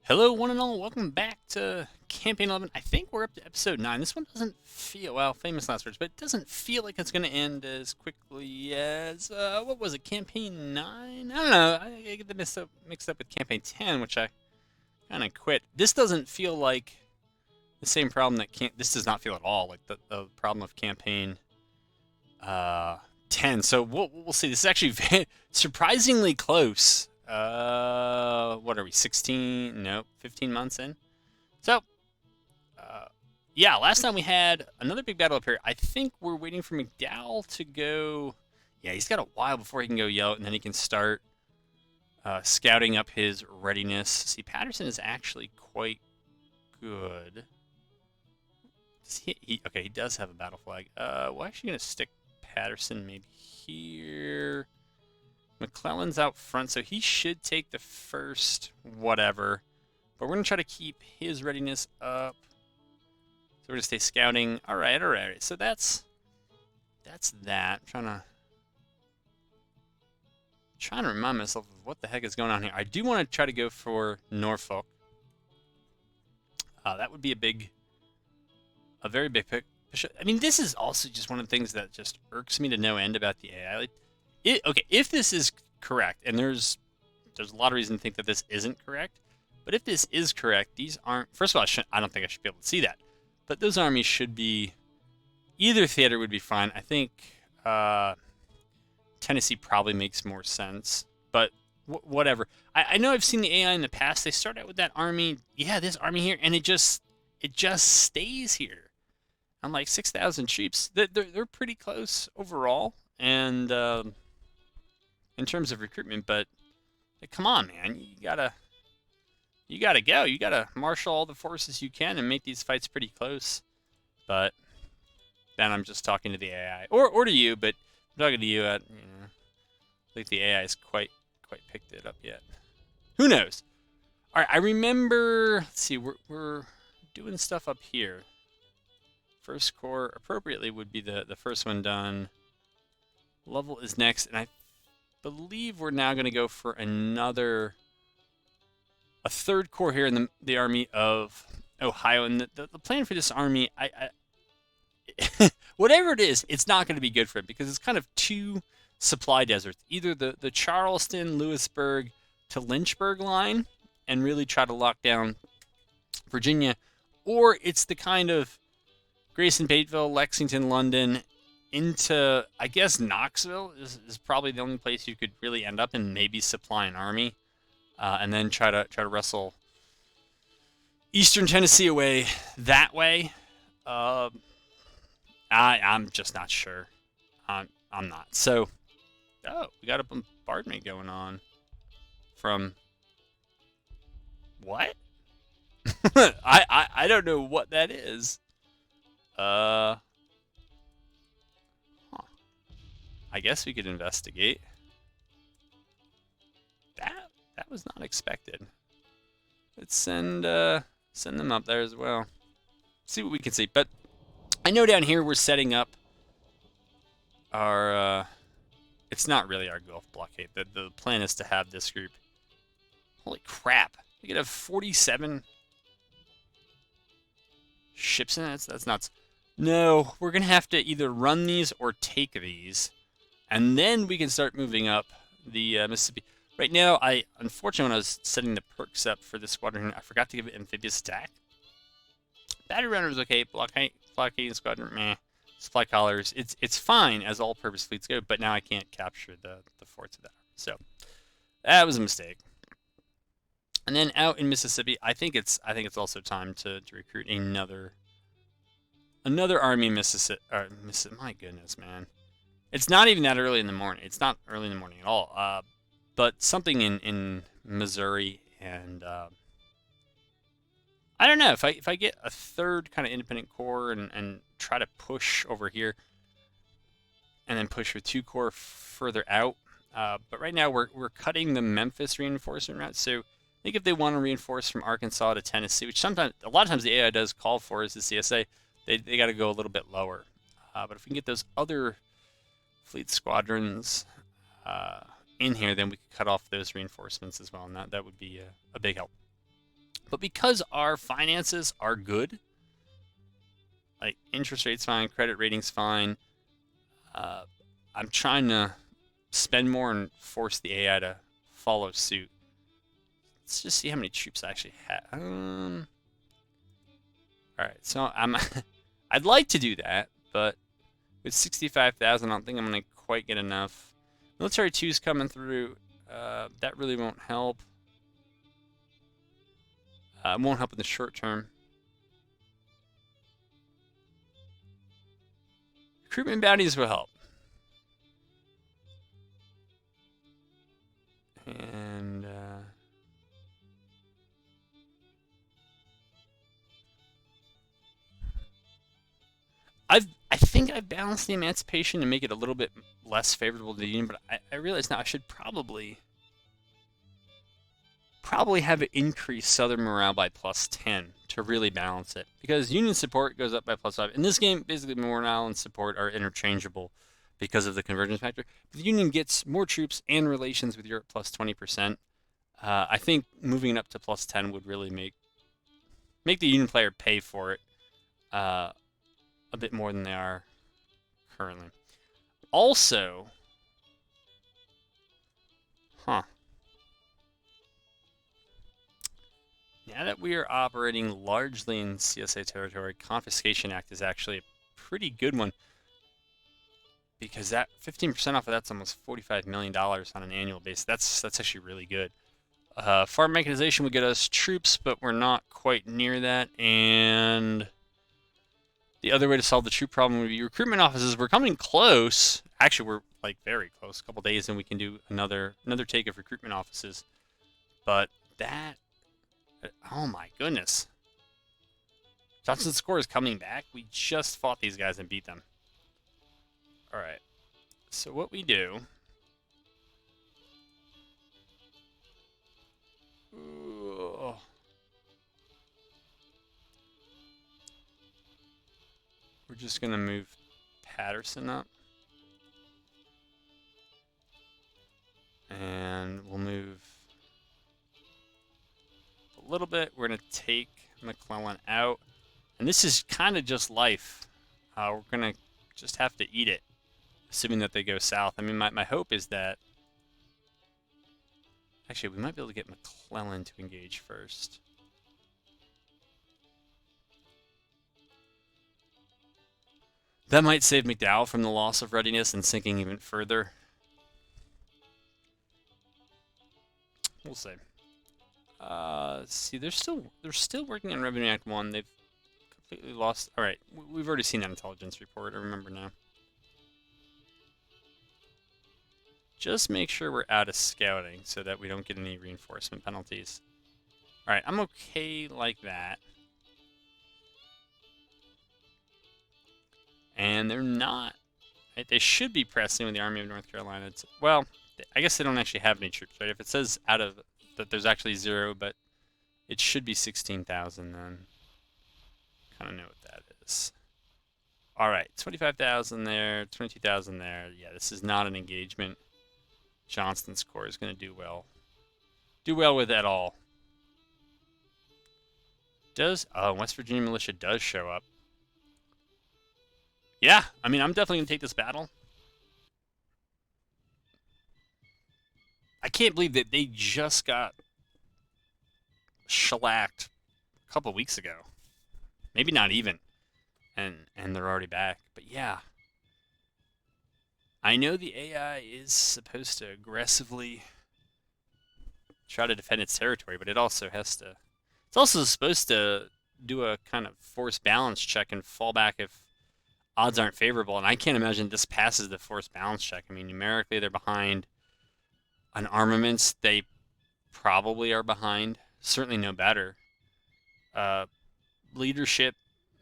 Hello, one and all. Welcome back to Campaign 11. I think we're up to episode 9. This one doesn't feel, well, famous last words, but it doesn't feel like it's going to end as quickly as, what was it, Campaign 9? I don't know. I get the mixed up with Campaign 10, which I kind of quit. This doesn't feel like the same problem this does not feel at all like the problem of Campaign uh, 10. So we'll see. This is actually surprisingly close. What are we, 16? No, 15 months in? So, uh, yeah, last time we had another big battle up here. I think we're waiting for McDowell to go. Yeah, he's got a while before he can go yell, and then he can start scouting up his readiness. See, Patterson is actually quite good. Okay, he does have a battle flag. We're actually going to stick Patterson maybe here. McClellan's out front, so he should take the first whatever. But we're going to try to keep his readiness up. So we're going to stay scouting. All right. So that's that. I'm trying to remind myself of what the heck is going on here. I do want to try to go for Norfolk. That would be a very big pick. I mean, this is also just one of the things that just irks me to no end about the AI. Okay, if this is correct, and there's a lot of reason to think that this isn't correct, but if this is correct, these aren't. First of all, I don't think I should be able to see that, but those armies should be. Either theater would be fine. I think Tennessee probably makes more sense, but whatever. I know I've seen the AI in the past. They start out with that army, this army here, and it just stays here. I'm like 6,000 troops. They're pretty close overall, and in terms of recruitment, but come on, man, you gotta go. You gotta marshal all the forces you can and make these fights pretty close. But then I'm just talking to the AI or to you, but I'm talking to you. I think the AI is quite picked it up yet. Who knows? All right, I remember. Let's see, we're doing stuff up here. First corps appropriately would be the first one done. Level is next, and I believe we're now going to go for a third corps here in the army of Ohio. And the plan for this army, whatever it is, it's not going to be good for it because it's kind of two supply deserts. Either the Charleston, Lewisburg to Lynchburg line and really try to lock down Virginia, or it's the kind of Grayson, Bateville, Lexington, London into, I guess, Knoxville is probably the only place you could really end up and maybe supply an army, and then try to wrestle Eastern Tennessee away that way. I'm just not sure. I'm not. So, we got a bombardment going on from what? I don't know what that is. Huh. I guess we could investigate. That was not expected. Let's send them up there as well. See what we can see. But I know down here we're setting up our. It's not really our Gulf blockade. The plan is to have this group. Holy crap! We could have 47 ships in it. That's nuts. No, we're gonna have to either run these or take these, and then we can start moving up the Mississippi. Right now, unfortunately, when I was setting the perks up for this squadron, I forgot to give it amphibious attack. Battery runner is okay. Blockade squadron, meh. Supply collars, it's fine as all-purpose fleets go, but now I can't capture the forts of that. So that was a mistake. And then out in Mississippi, I think it's also time to recruit another army in Mississippi. My goodness, man. It's not even that early in the morning. It's not early in the morning at all. But something in Missouri, and I don't know if I get a third kind of independent corps and try to push over here, and then push with 2 corps further out. But right now we're cutting the Memphis reinforcement route. So I think if they want to reinforce from Arkansas to Tennessee, which a lot of times the AI does call for as the CSA, they got to go a little bit lower. But if we can get those other fleet squadrons in here, then we could cut off those reinforcements as well, and that would be a big help. But because our finances are good, like interest rates fine, credit ratings fine, I'm trying to spend more and force the AI to follow suit. Let's just see how many troops I actually have. All right, so I'd like to do that, but with 65,000, I don't think I'm gonna quite get enough. Military 2's coming through. That really won't help. It won't help in the short term. Recruitment bounties will help. And I think I've balanced the emancipation to make it a little bit less favorable to the Union, but I realize now I should probably have it increase Southern morale by +10 to really balance it. Because Union support goes up by +5. In this game, basically morale and support are interchangeable because of the convergence factor. But the Union gets more troops and relations with Europe +20%. I think moving it up to +10 would really make the Union player pay for it a bit more than they are currently. Also, now that we are operating largely in CSA territory, Confiscation Act is actually a pretty good one because that 15% off of that's almost $45 million on an annual basis. That's actually really good. Farm mechanization would get us troops, but we're not quite near that. And the other way to solve the troop problem would be recruitment offices. We're coming close. Actually, we're like very close. A couple days, and we can do another take of recruitment offices. But that, oh my goodness. Johnson's score is coming back. We just fought these guys and beat them. All right. So what we do... Ooh. We're just going to move Patterson up. And we'll move a little bit. We're going to take McClellan out. And this is kind of just life. We're going to just have to eat it, assuming that they go south. I mean, my hope is that... Actually, we might be able to get McClellan to engage first. That might save McDowell from the loss of readiness and sinking even further. We'll see. See, they're still working on Revenue Act 1. They've completely lost. All right, we've already seen that intelligence report. I remember now. Just make sure we're out of scouting so that we don't get any reinforcement penalties. All right, I'm okay like that. And they're not. Right? They should be pressing with the Army of North Carolina. Well, I guess they don't actually have any troops, right? If it says out of that there's actually 0, but it should be 16,000 then. Kind of know what that is. All right, 25,000 there, 22,000 there. Yeah, this is not an engagement. Johnston's Corps is going to do well. Do well with that all. West Virginia Militia does show up. Yeah, I mean, I'm definitely going to take this battle. I can't believe that they just got shellacked a couple weeks ago. Maybe not even. And they're already back. But yeah. I know the AI is supposed to aggressively try to defend its territory, but it also has to... It's also supposed to do a kind of force balance check and fall back if odds aren't favorable. And I can't imagine this passes the force balance check. I mean, numerically, they're behind. On armaments, they probably are behind. Certainly no better. Leadership,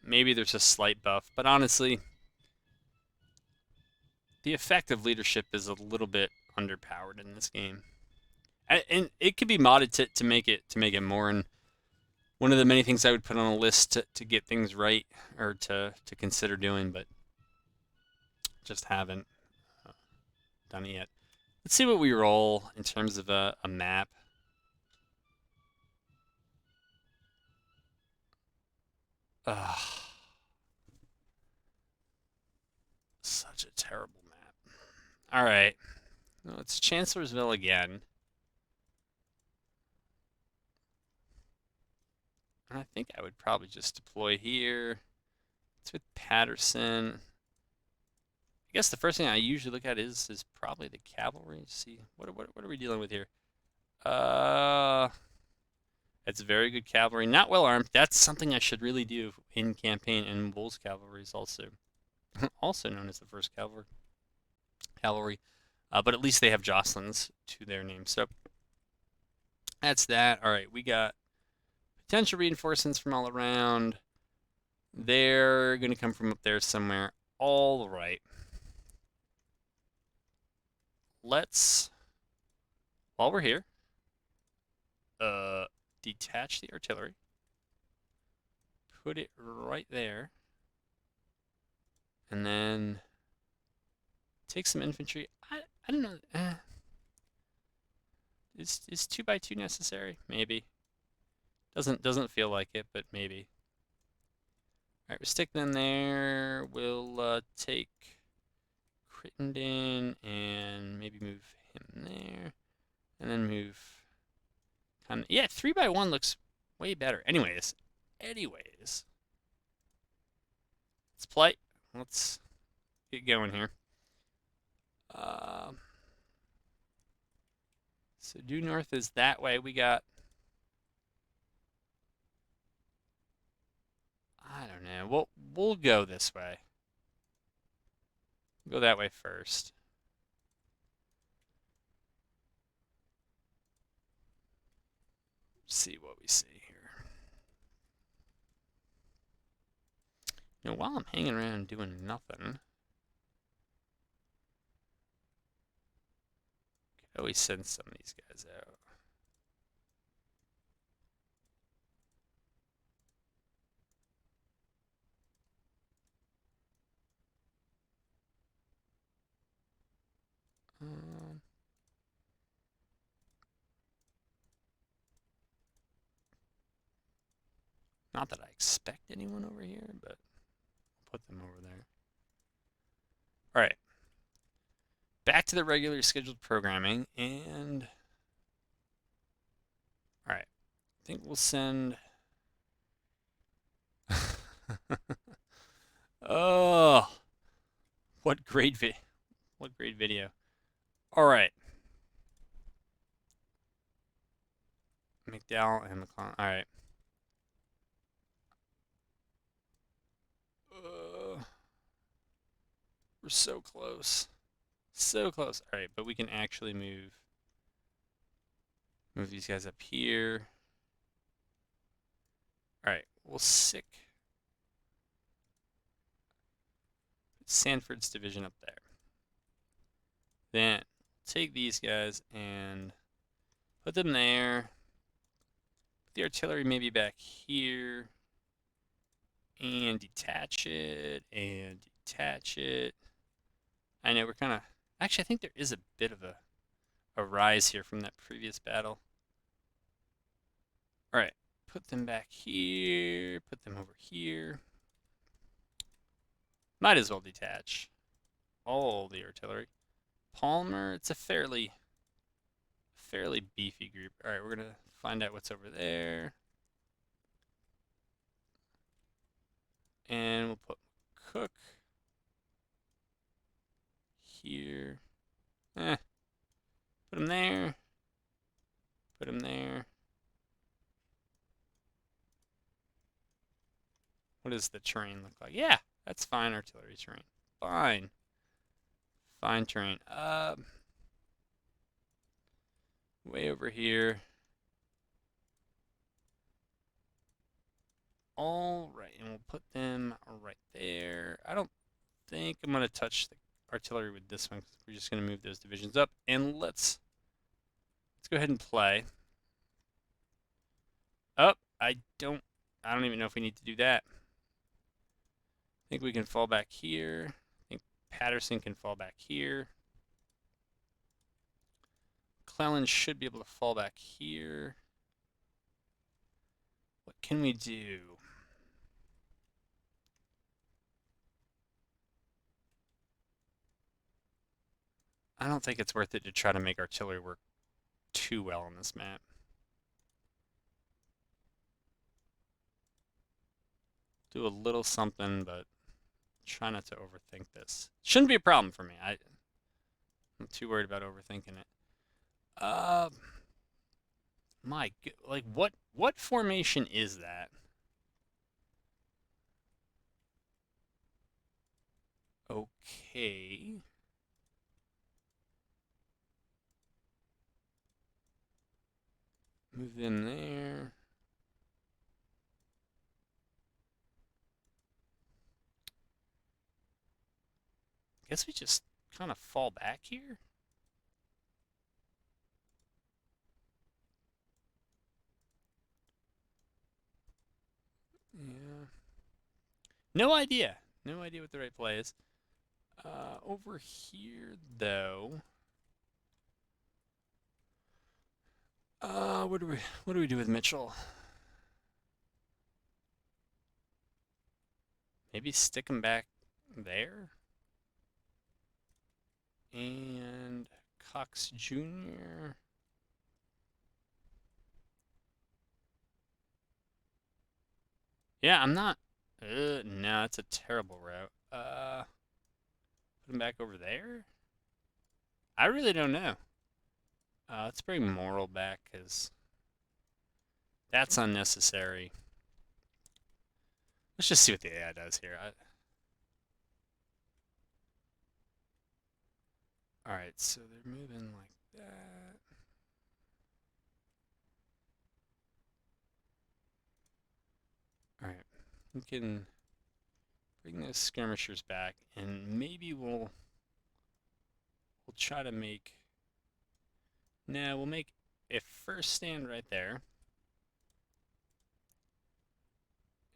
maybe there's a slight buff. But honestly, the effect of leadership is a little bit underpowered in this game. And it could be modded to make it more. And one of the many things I would put on a list to get things right or to consider doing, but just haven't done it yet. Let's see what we roll in terms of a map. Ugh. Such a terrible map. All right. Well, it's Chancellorsville again. And I think I would probably just deploy here. It's with Patterson. I guess the first thing I usually look at is probably the cavalry. See, what are we dealing with here? Uh, it's very good cavalry, not well armed. That's something I should really do in campaign. And Bull's cavalry is also also known as the first cavalry. But at least they have Jocelyn's to their name. So that's that. All right, we got potential reinforcements from all around. They're going to come from up there somewhere. All right. Let's, while we're here, detach the artillery. Put it right there. And then take some infantry. I don't know. Is 2x2 necessary? Maybe. Doesn't feel like it, but maybe. All right, we'll stick them there. We'll take Crittenden and maybe move him there, and then move. Yeah, 3x1 looks way better. Anyways, let's play. Let's get going here. So due north is that way. We got, I don't know. We'll go this way. Go that way first. See what we see here. You know, while I'm hanging around doing nothing, could always send some of these guys out. Not that I expect anyone over here, but I'll put them over there. All right. Back to the regular scheduled programming, and all right. I think we'll send. Oh, what great what great video. All right. McDowell and McClellan. All right. We're so close. So close. All right, but we can actually move these guys up here. All right, we'll sick Sanford's division up there. Then take these guys and put them there. Put the artillery maybe back here. And detach it. And detach it. I know we're kind of... Actually, I think there is a bit of a rise here from that previous battle. All right. Put them back here. Put them over here. Might as well detach all the artillery. Palmer, it's a fairly beefy group. All right, we're going to find out what's over there. And we'll put Cook here. Put him there. Put him there. What does the terrain look like? Yeah, that's fine artillery terrain. Fine. Fine terrain. Way over here. All right, and we'll put them right there. I don't think I'm going to touch the artillery with this one. We're just going to move those divisions up. And let's go ahead and play. Oh, I don't even know if we need to do that. I think we can fall back here. I think Patterson can fall back here. McClellan should be able to fall back here. What can we do? I don't think it's worth it to try to make artillery work too well on this map. Do a little something, but try not to overthink this. Shouldn't be a problem for me. I'm too worried about overthinking it. Like what formation is that? Okay. Move in there. Guess we just kind of fall back here. Yeah. No idea. No idea what the right play is. Over here, though. What do we do with Mitchell? Maybe stick him back there. And Cox Jr. Yeah, I'm not. No, it's a terrible route. Put him back over there? I really don't know. Let's bring Moral back, because that's unnecessary. Let's just see what the AI does here. Alright, so they're moving like that. Alright, we can bring those skirmishers back, and maybe we'll try to make... No, we'll make a first stand right there.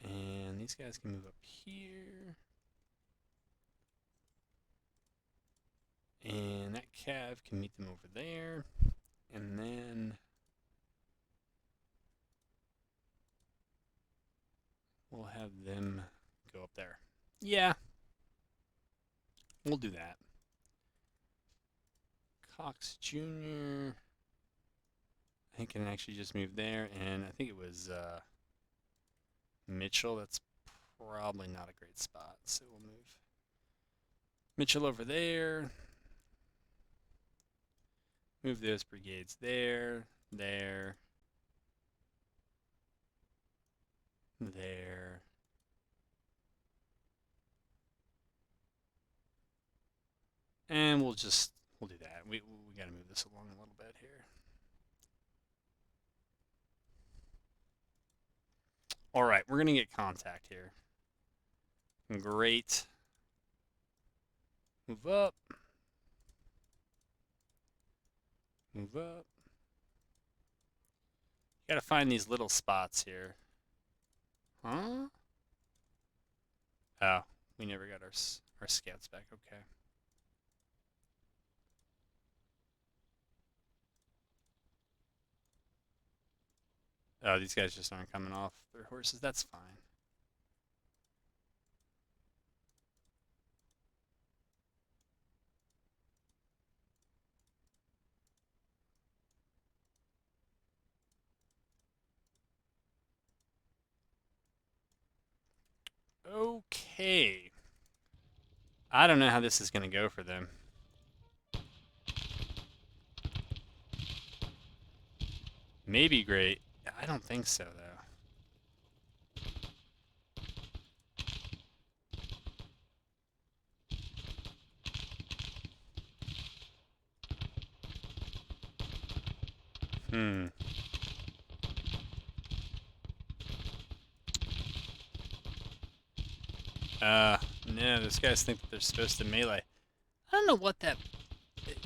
And these guys can move up here. And that cav can meet them over there. And then we'll have them go up there. Yeah. We'll do that. Cox Jr. I think can actually just move there. And I think it was Mitchell. That's probably not a great spot. So we'll move Mitchell over there. Move those brigades there, there, there. And we'll do that. We got to move this along a little bit here. All right, we're going to get contact here. Great. Move up. Move up. Got to find these little spots here. Huh? Oh, we never got our scouts back. Okay. Oh, these guys just aren't coming off their horses. That's fine. Okay. I don't know how this is going to go for them. Maybe great. I don't think so, though. No, those guys think that they're supposed to melee. I don't know what that...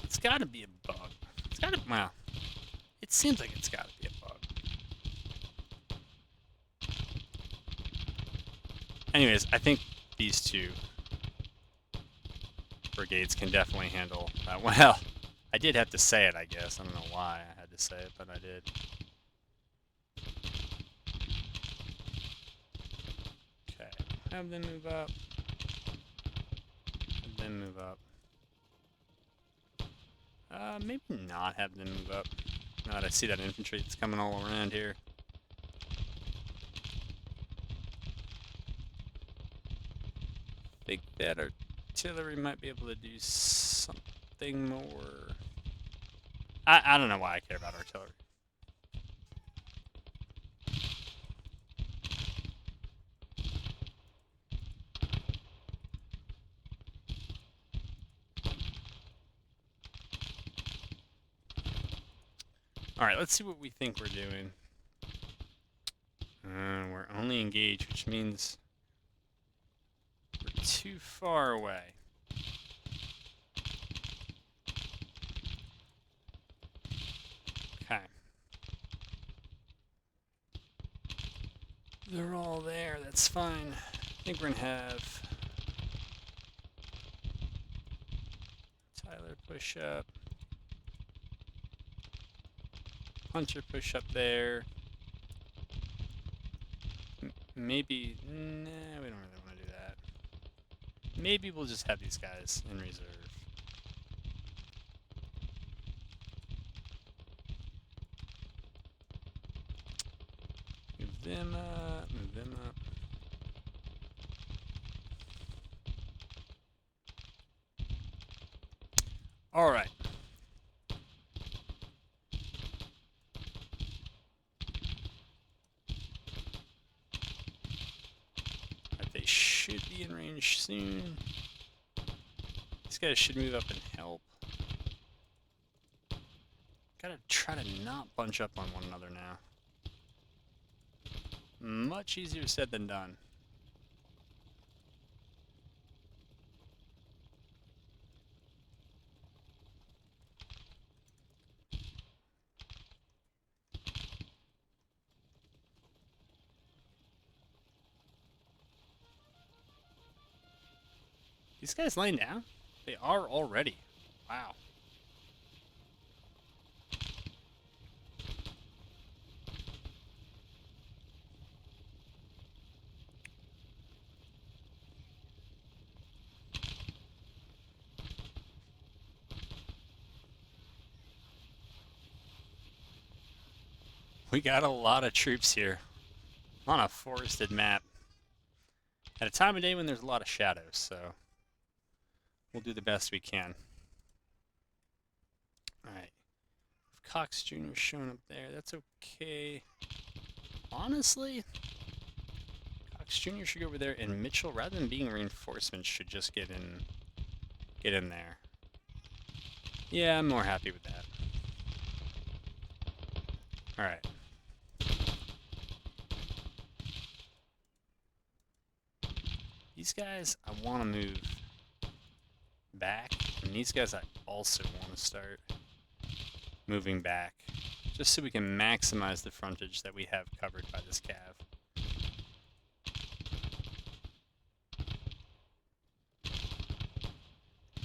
It's got to be a bug. It's got to... Well, it seems like it's got to be a bug. Anyways, I think these two brigades can definitely handle that. Well, I did have to say it, I guess. I don't know why I had to say it, but I did. Okay, have them move up. Have them move up. Maybe not have them move up. Now that I see that infantry that's coming all around here. Think that artillery might be able to do something more. I don't know why I care about artillery. Alright, let's see what we think we're doing. We're only engaged, which means we're too far away. Okay. They're all there, that's fine. I think we're gonna have Tyler push up. Hunter push up there. Maybe, nah, we don't really want to do that. Maybe we'll just have these guys in reserve. Move them up, move them up. All right. They should be in range soon. These guys should move up and help. Gotta try to not bunch up on one another now. Much easier said than done. These guys laying down? They are already. Wow. We got a lot of troops here on a forested map at a time of day when there's a lot of shadows, so we'll do the best we can. Alright. If Cox Jr. showing up there, that's okay. Honestly, Cox Jr. should go over there, and Mitchell, rather than being reinforcements, should just get in there. Yeah, I'm more happy with that. Alright. These guys, I want to move back, and these guys I also want to start moving back, just so we can maximize the frontage that we have covered by this cav.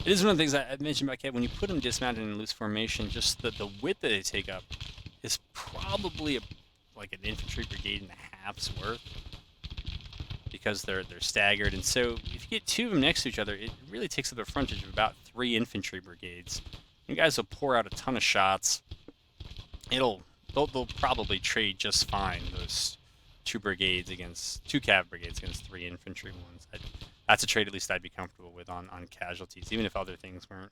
It is one of the things I mentioned about cav, when you put them dismounted in loose formation, just the width that they take up is probably like an infantry brigade and a half's worth, because they're staggered, and so if you get two of them next to each other, it really takes up the frontage of about 3 infantry brigades. You guys will pour out a ton of shots. They'll probably trade just fine, those 2 cav brigades against 3 infantry ones. That's a trade at least I'd be comfortable with on casualties, even if other things weren't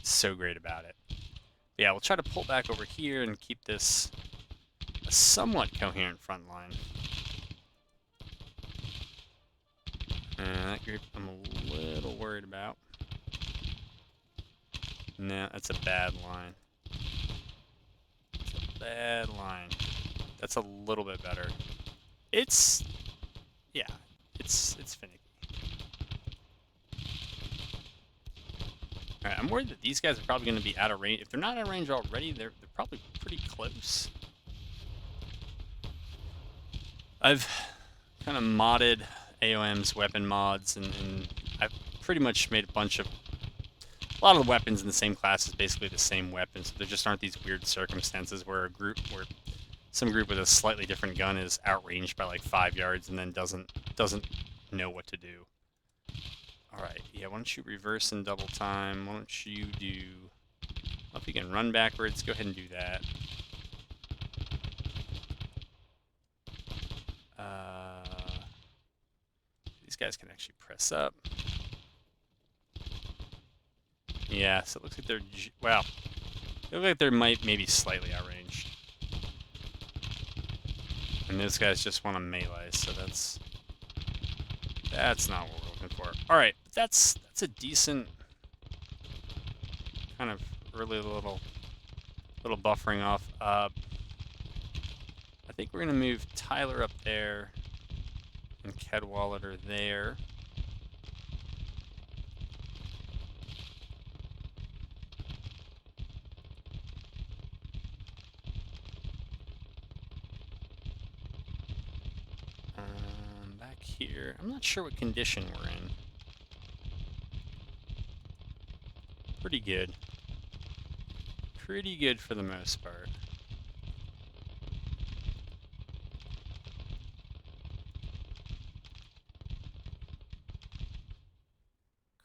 so great about it. But yeah, we'll try to pull back over here and keep this a somewhat coherent front line. That group I'm a little worried about. No, that's a bad line. It's a bad line. That's a little bit better. It's finicky. Alright, I'm worried that these guys are probably going to be out of range. If they're not out of range already, they're probably pretty close. I've kind of modded AOM's weapon mods, and I've pretty much made a lot of the weapons in the same class is basically the same weapon, so there just aren't these weird circumstances where some group with a slightly different gun is outranged by like 5 yards and then doesn't know what to do. Alright, yeah, why don't you reverse in double time? Why don't you do Well, if you can run backwards, go ahead and do that. These guys can actually press up. Yeah, so it looks like they're... Wow. They look like they're maybe slightly outranged. And those guys just want to melee, so that's not what we're looking for. Alright, that's a decent kind of early little buffering off. I think we're going to move Tyler up there and Cadwallader there. Back here, I'm not sure what condition we're in. Pretty good. Pretty good for the most part.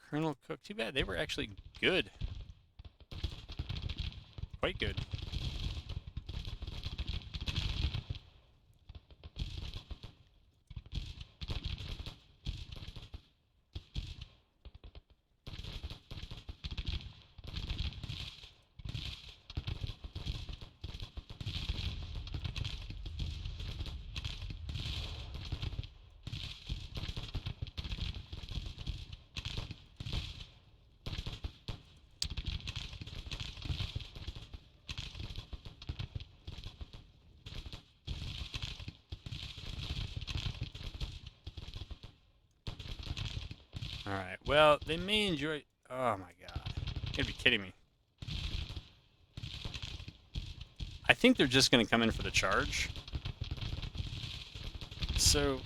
Colonel Cook, too bad. They were actually good. Quite good. Alright, well, they may enjoy... Oh my god. You gotta be kidding me. I think they're just gonna come in for the charge. So,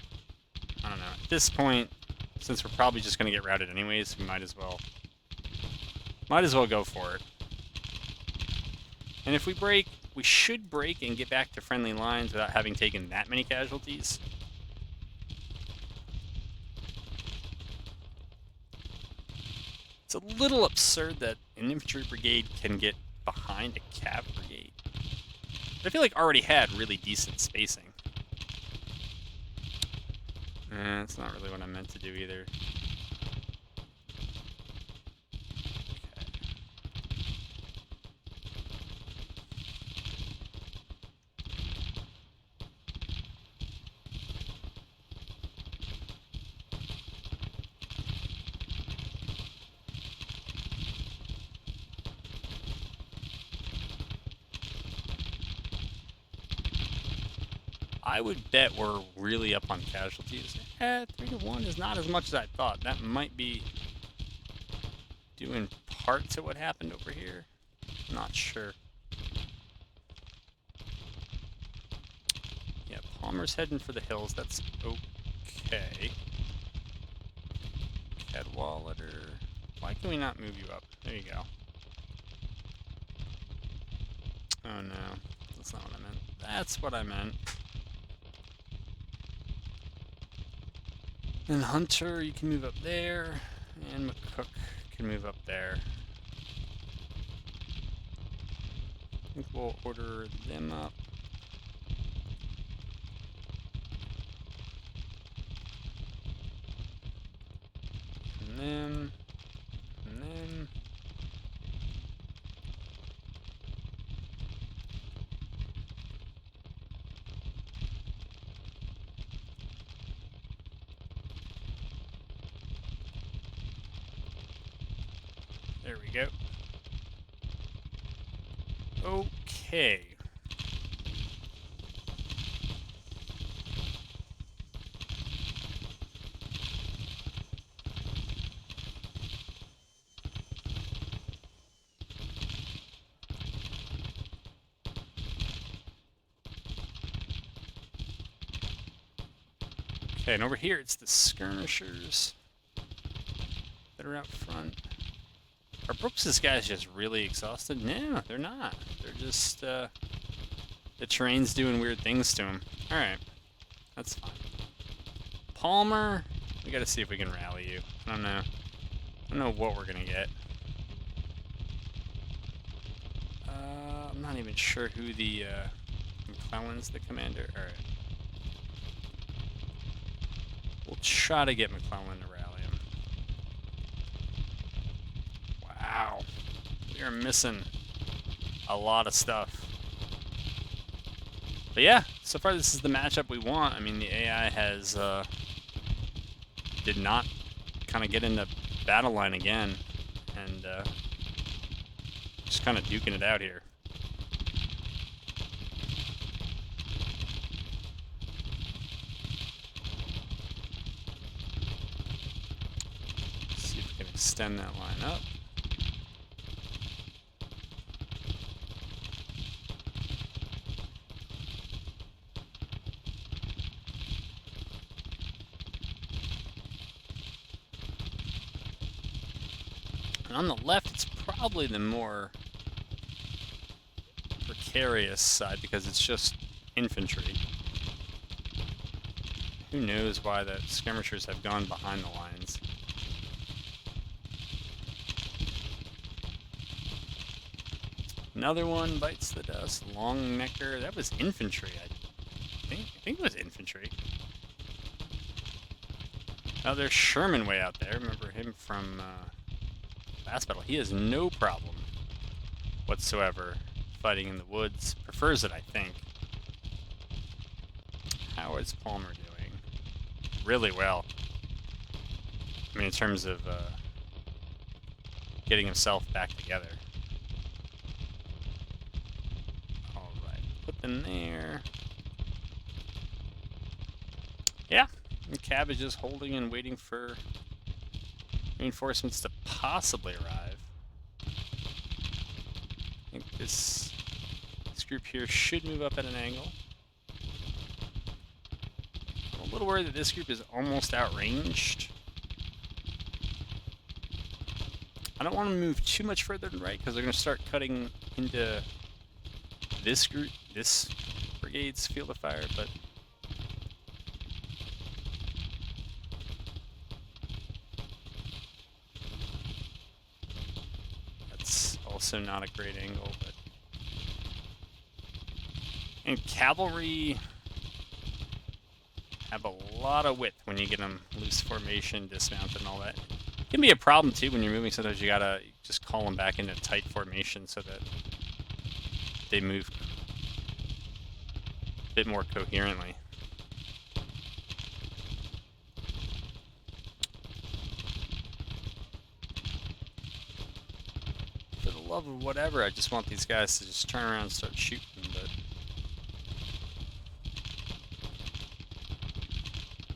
I don't know. At this point, since we're probably just gonna get routed anyways, we might as well go for it. And if we break, we should break and get back to friendly lines without having taken that many casualties. It's a little absurd that an infantry brigade can get behind a cav brigade. But I feel like already had really decent spacing. That's not really what I meant to do either. I would bet we're really up on casualties. 3-1 is not as much as I thought. That might be due in part to what happened over here. Not sure. Yeah, Palmer's heading for the hills. That's okay. Cadwallader. Why can we not move you up? There you go. Oh no, that's not what I meant. That's what I meant. And Hunter, you can move up there, and McCook can move up there. I think we'll order them up. And then, and then. There we go. Okay. Okay, and over here it's the skirmishers that are out front. Are Brooks's guys just really exhausted? No, they're not. They're just, the terrain's doing weird things to them. Alright, that's fine. Palmer, we gotta see if we can rally you. I don't know what we're gonna get. I'm not even sure who the McClellan's the commander. All right. We'll try to get McClellan to rally him. Wow. We are missing a lot of stuff. But yeah, so far this is the matchup we want. I mean, the AI has did not kind of get into battle line again, and just kind of duking it out here. Let's see if we can extend that line up. And on the left, it's probably the more precarious side because it's just infantry. Who knows why the skirmishers have gone behind the lines. Another one bites the dust. Long necker. That was infantry, I think it was infantry. Oh, there's Sherman way out there. Remember him from last battle. He has no problem whatsoever fighting in the woods. Prefers it, I think. How is Palmer doing? Really well. I mean, in terms of getting himself back together. Alright, put them there. Yeah, and Cabbage is holding and waiting for reinforcements to possibly arrive. I think this group here should move up at an angle. I'm a little worried that this group is almost outranged. I don't want to move too much further to the right because they're going to start cutting into this group, this brigade's field of fire, but that's also not a great angle. But and cavalry have a lot of width when you get them loose formation, dismount, and all that. It can be a problem too when you're moving. Sometimes you gotta just call them back into tight formation so that they move a bit more coherently. For the love of whatever, I just want these guys to just turn around and start shooting, but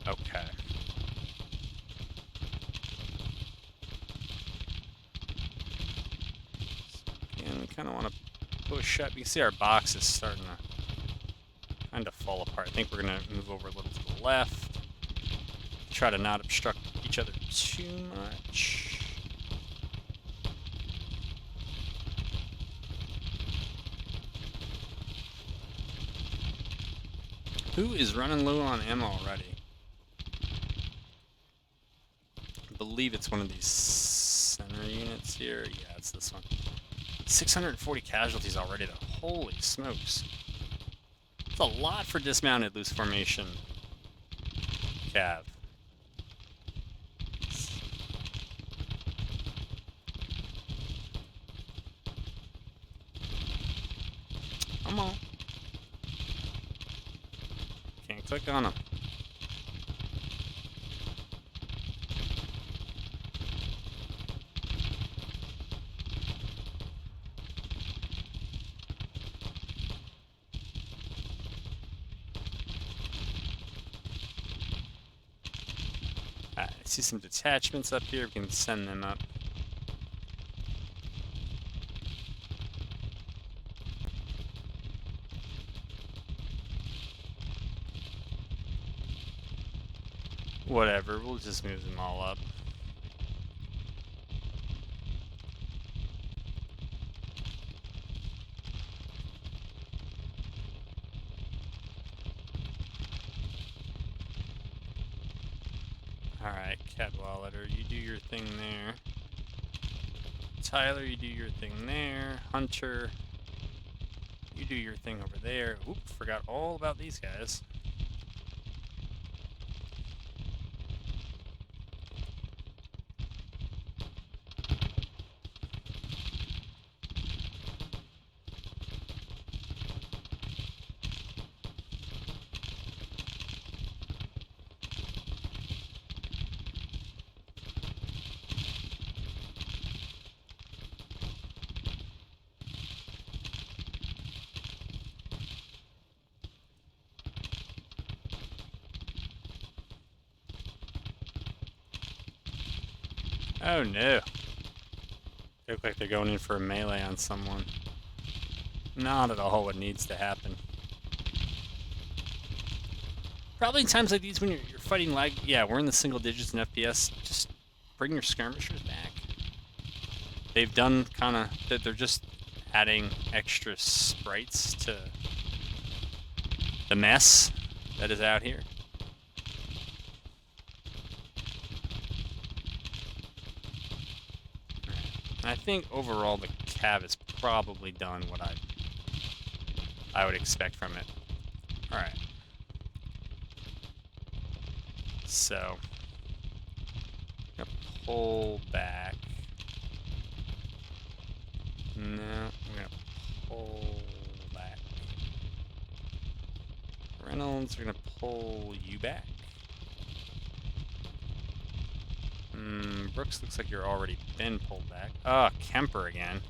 okay. And we kind of want to push up. You can see our box is starting to kind of fall apart. I think we're going to move over a little to the left. Try to not obstruct each other too much. Who is running low on ammo already? I believe it's one of these center units here. Yeah, it's this one. 640 casualties already, though. Holy smokes. That's a lot for dismounted loose formation cav. Come on. Can't click on them. I see some detachments up here. We can send them up. Whatever, we'll just move them all up. Alright, Cadwallader, you do your thing there. Tyler, you do your thing there. Hunter, You do your thing over there. Oop, forgot all about these guys. Oh no. They look like they're going in for a melee on someone. Not at all what needs to happen. Probably in times like these when you're fighting lag, yeah, we're in the single digits in FPS, just bring your skirmishers back. They've done kind of, that they're just adding extra sprites to the mess that is out here. I think overall the cav has probably done what I would expect from it. Alright. So, I'm gonna pull back. No, I'm gonna pull back. Reynolds, we're gonna pull you back. Brooks looks like you're already been pulled back. Oh, Kemper again.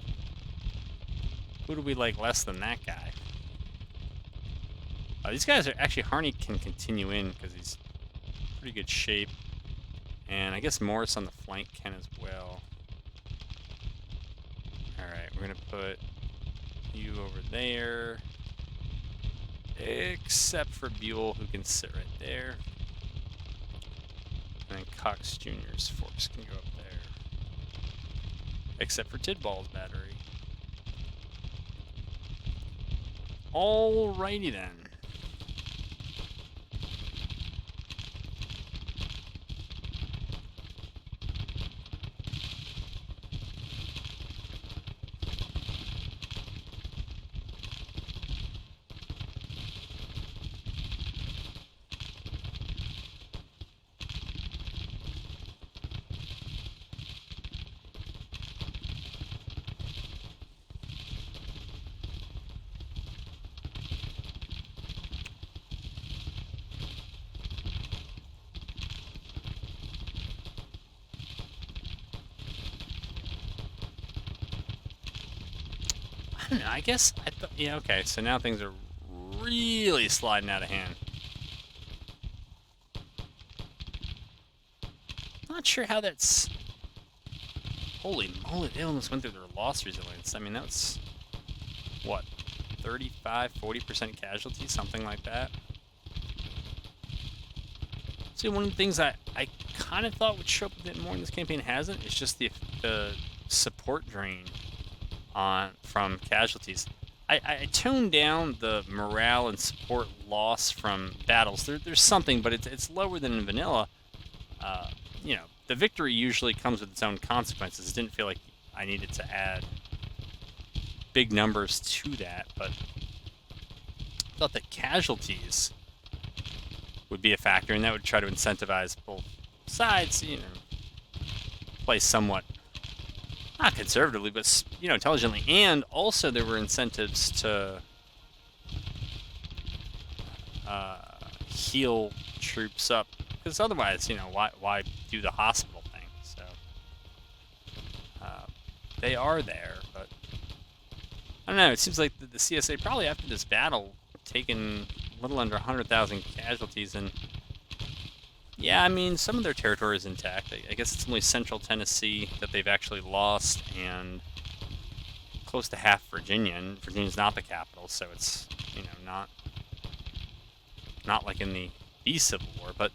Who do we like less than that guy? These guys are actually, Harney can continue in because he's in pretty good shape. And I guess Morris on the flank can as well. Alright, we're gonna put you over there. Except for Buell, who can sit right there. And then Cox Jr.'s force can go up there. Except for Tidball's battery. Alrighty then. I don't know, I guess I thought, yeah, okay, so now things are really sliding out of hand. Not sure how that's... Holy moly, they almost went through their loss resilience. I mean, that's, what, 35, 40% casualty, something like that. See, one of the things I kind of thought would show up a bit more in this campaign hasn't. It's just the support drain from casualties. I toned down the morale and support loss from battles. There's something, but it's lower than in vanilla. You know, the victory usually comes with its own consequences. It didn't feel like I needed to add big numbers to that, but I thought that casualties would be a factor, and that would try to incentivize both sides, you know, play somewhat, not conservatively, but, you know, intelligently. And also there were incentives to heal troops up, because otherwise, you know, why do the hospital thing? So they are there, but I don't know. It seems like the CSA probably after this battle taken a little under 100,000 casualties, and yeah, I mean, some of their territory is intact. I guess it's only central Tennessee that they've actually lost, and close to half Virginia, and Virginia's not the capital, so it's, you know, not like in the Civil War, but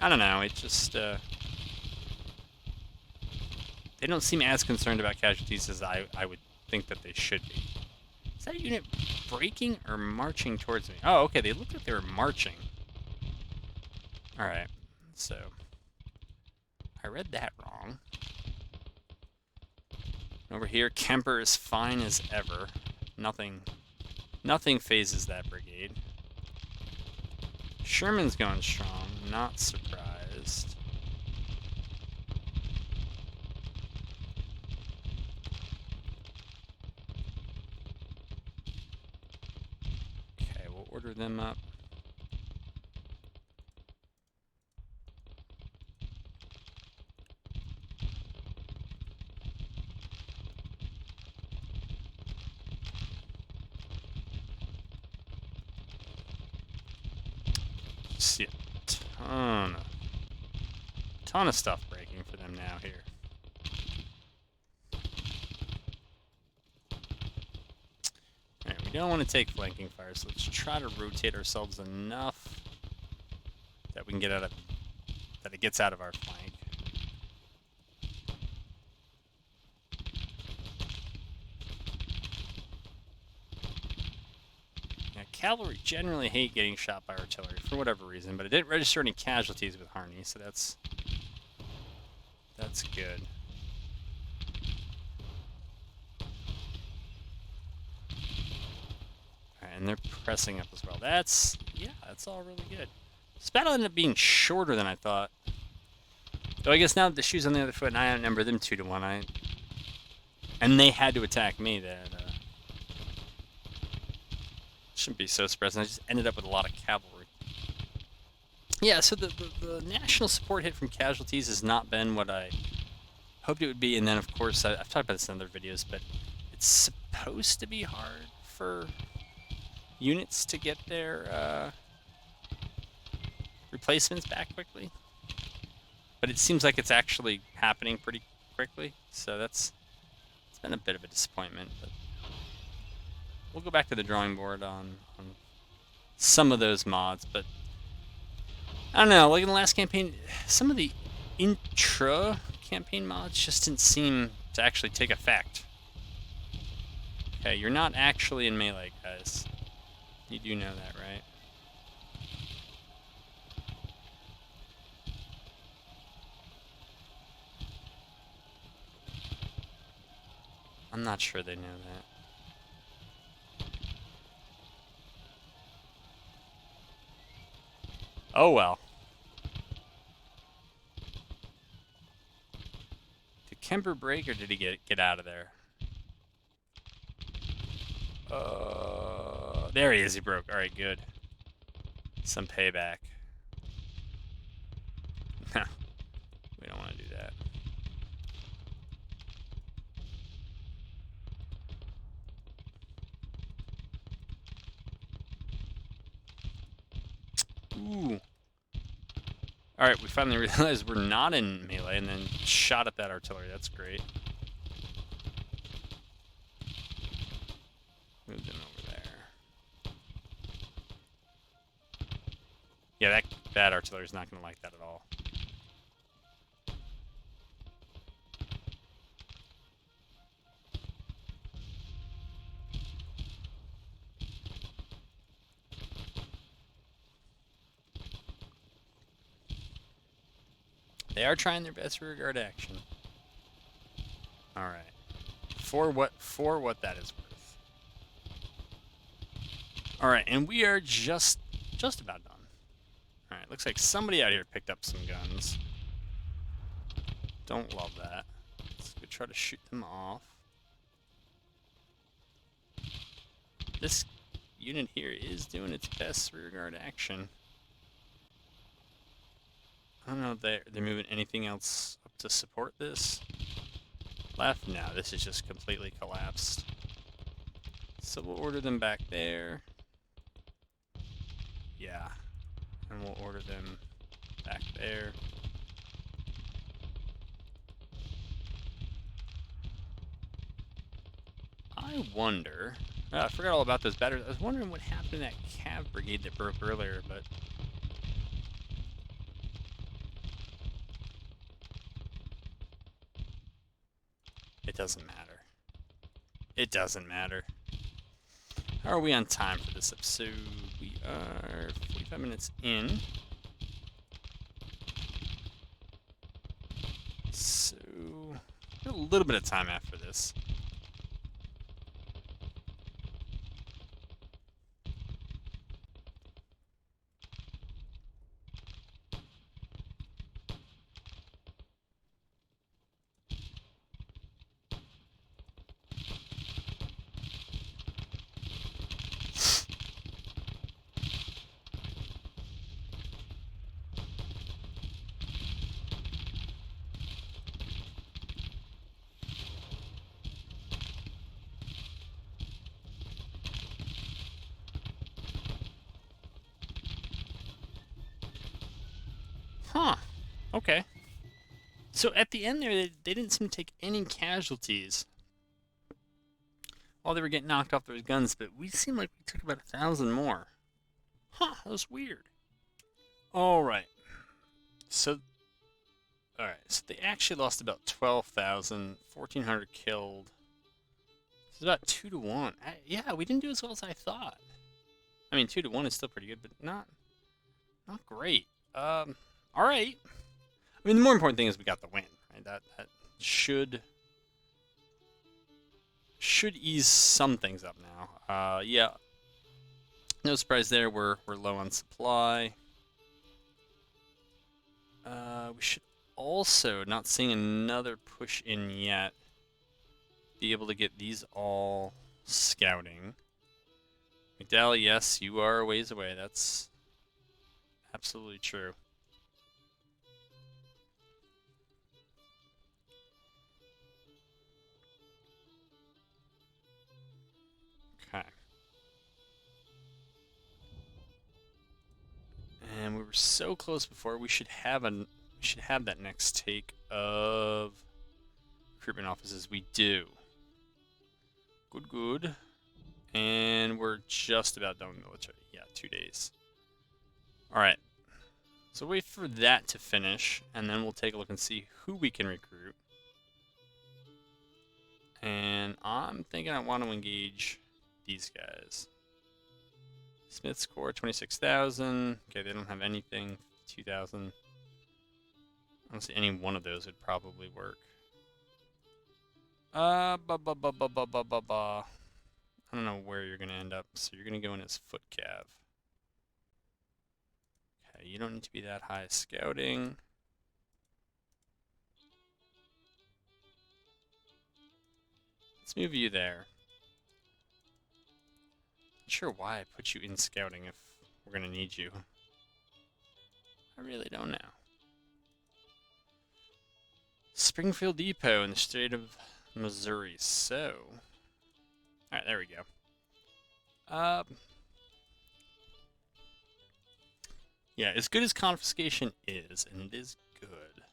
I don't know, it just, they don't seem as concerned about casualties as I would think that they should be. Is that unit breaking or marching towards me? Oh, okay, they looked like they were marching. Alright, so I read that wrong. Over here, Kemper is fine as ever. Nothing Nothing phases that brigade. Sherman's going strong. Not surprised. Okay, we'll order them up. See a ton of stuff breaking for them now here. Alright, we don't want to take flanking fire, so let's try to rotate ourselves enough that we can get out of that it gets out of our flank. Yeah, cavalry generally hate getting shot by artillery for whatever reason, but it didn't register any casualties with Harney, so that's good. Alright, and they're pressing up as well. That's all really good. This battle ended up being shorter than I thought. Though I guess now that the shoe's on the other foot and I outnumber them 2-1, and they had to attack me, that shouldn't be so surprising. I just ended up with a lot of cavalry. Yeah, so the national support hit from casualties has not been what I hoped it would be, and then of course I've talked about this in other videos, but it's supposed to be hard for units to get their replacements back quickly, but it seems like it's actually happening pretty quickly, so it's been a bit of a disappointment, but we'll go back to the drawing board on some of those mods. But I don't know, like in the last campaign, some of the intra-campaign mods just didn't seem to actually take effect. Okay, you're not actually in melee, guys. You do know that, right? I'm not sure they know that. Oh well. Did Kemper break or did he get out of there? There he is. He broke. All right, good. Some payback. No, we don't want to do that. Ooh. Alright, we finally realized we're not in melee and then shot at that artillery. That's great. Move them over there. Yeah, that artillery's not going to like that at all. They are trying their best rearguard action. Alright. For what that is worth. Alright, and we are just about done. Alright, looks like somebody out here picked up some guns. Don't love that. Let's go try to shoot them off. This unit here is doing its best rearguard action. I don't know if they're moving anything else up to support this. Left? No, this is just completely collapsed. So we'll order them back there. Yeah. And we'll order them back there. I wonder... I forgot all about those batteries. I was wondering what happened to that cav brigade that broke earlier, but... it doesn't matter. It doesn't matter. How are we on time for this episode? We are 45 minutes in. So, a little bit of time after this. Huh. Okay. So at the end there, they didn't seem to take any casualties while they were getting knocked off those guns, but we seemed like we took about 1,000 more. Huh, that was weird. Alright. So, alright, so they actually lost about 12,000, 1,400 killed. It's about 2 to 1. Yeah, we didn't do as well as I thought. I mean, 2 to 1 is still pretty good, but not great. Alright. I mean, the more important thing is we got the win, right? That should ease some things up now. Yeah. No surprise there. We're low on supply. We should also, not seeing another push in yet, be able to get these all scouting. McDowell, yes, you are a ways away. That's absolutely true. Okay. And we were so close before. We should have that next take of recruitment offices. We do. Good. And we're just about done with military. Yeah, 2 days. Alright. So wait for that to finish, and then we'll take a look and see who we can recruit. And I'm thinking I want to engage these guys. Smith's Corps, 26,000. Okay, they don't have anything. 2,000. Honestly, any one of those would probably work. I don't know where you're going to end up, so you're going to go in as foot cav. Okay, you don't need to be that high scouting. Let's move you there. Not sure why I put you in scouting if we're going to need you. I really don't know. Springfield Depot in the state of Missouri. So, alright, there we go. Yeah, as good as confiscation is, and it is good.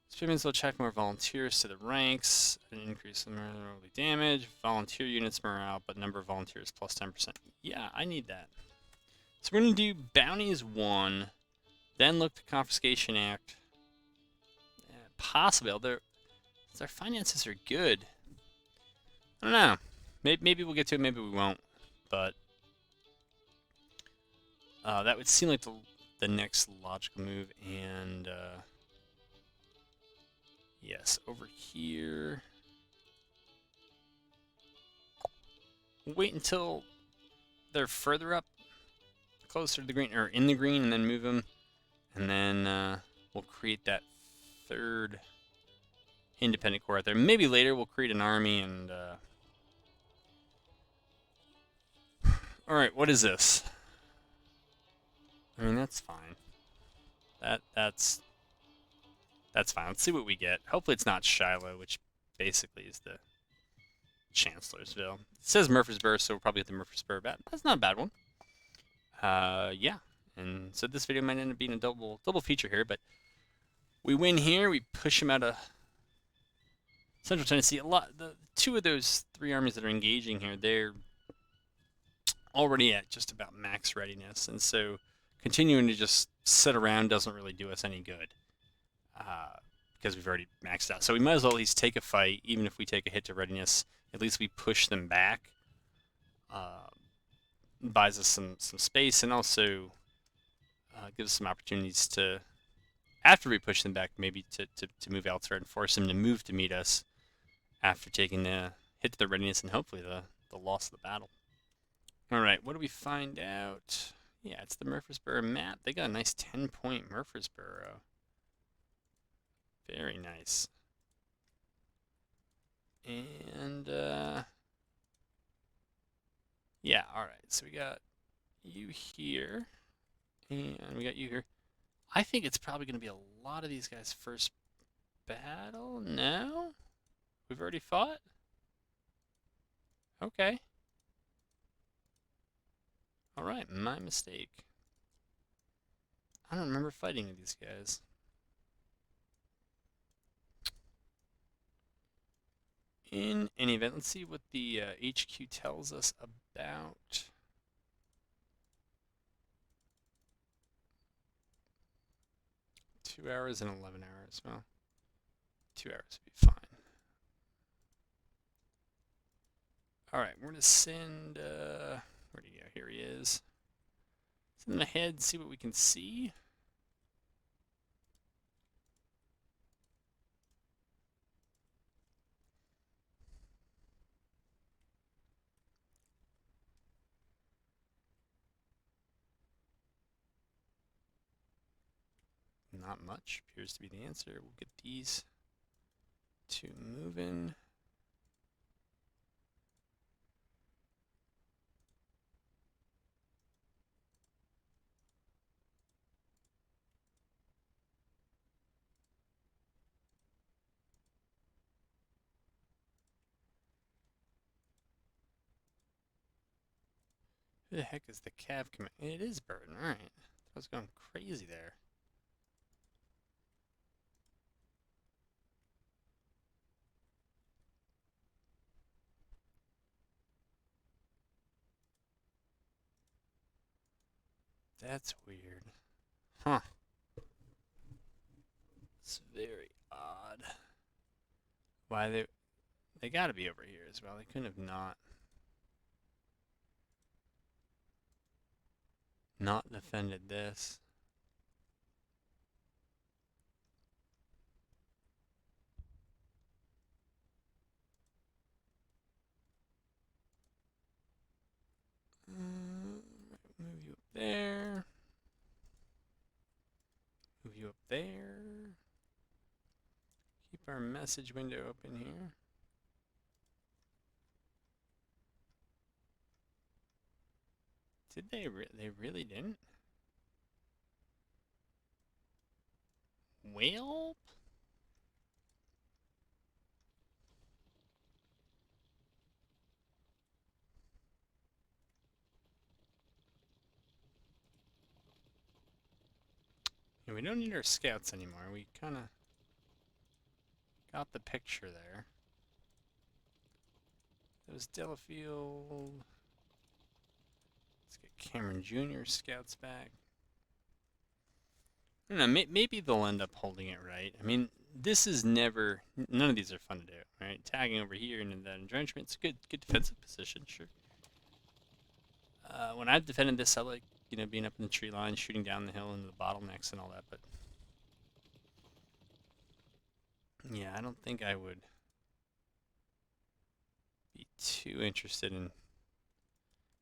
Civilians will check more volunteers to the ranks, an increase in early damage, volunteer units morale, but number of volunteers plus 10%. Yeah, I need that. So we're going to do bounties 1, then look to Confiscation Act. Possibly, although our finances are good. I don't know. Maybe we'll get to it, maybe we won't. But that would seem like the next logical move. And yes, over here. Wait until they're further up, closer to the green, or in the green, and then move them. And then we'll create that third independent corps out there. Maybe later we'll create an army and... Alright, what is this? I mean, that's fine. That's fine. Let's see what we get. Hopefully it's not Shiloh, which basically is the Chancellorsville. It says Murfreesboro, so we'll probably get the Murfreesboro bat. That's not a bad one. Yeah. And so this video might end up being a double feature here, but we win here. We push them out of Central Tennessee. The 2 of those 3 armies that are engaging here, they're already at just about max readiness, and so continuing to just sit around doesn't really do us any good because we've already maxed out. So we might as well at least take a fight, even if we take a hit to readiness. At least we push them back. Buys us some space, and also gives us some opportunities to, after we push them back, maybe to move elsewhere and force them to move to meet us after taking the hit to the readiness and hopefully the loss of the battle. Alright, what do we find out? Yeah, it's the Murfreesboro map. They got a nice 10-point Murfreesboro. Very nice. And, yeah, alright. So we got you here. And we got you here. I think it's probably going to be a lot of these guys' first battle. No? We've already fought? Okay. Alright, my mistake. I don't remember fighting with these guys. In any event, let's see what the HQ tells us about. $2 and 11 hours. Well, 2 hours would be fine. All right, we're gonna send. Where'd he go? Here he is. Send him ahead. See what we can see. Not much appears to be the answer. We'll get these two moving. Who the heck is the Cav command? It is Burton. All right. I was going crazy there. That's weird. Huh. It's very odd. Why they got to be over here as well. They couldn't have not defended this. Move you up there. Move you up there. Keep our message window open here. Did they? They really didn't? Well? Yeah, we don't need our scouts anymore. We kind of got the picture there. There's Delafield. Let's get Cameron Jr. scouts back. I don't know, maybe they'll end up holding it right. I mean, this is never, none of these are fun to do, right? Tagging over here into that entrenchment, it's a good defensive position, sure. When I've defended this, I like, being up in the tree line, shooting down the hill into the bottlenecks and all that, but yeah, I don't think I would be too interested in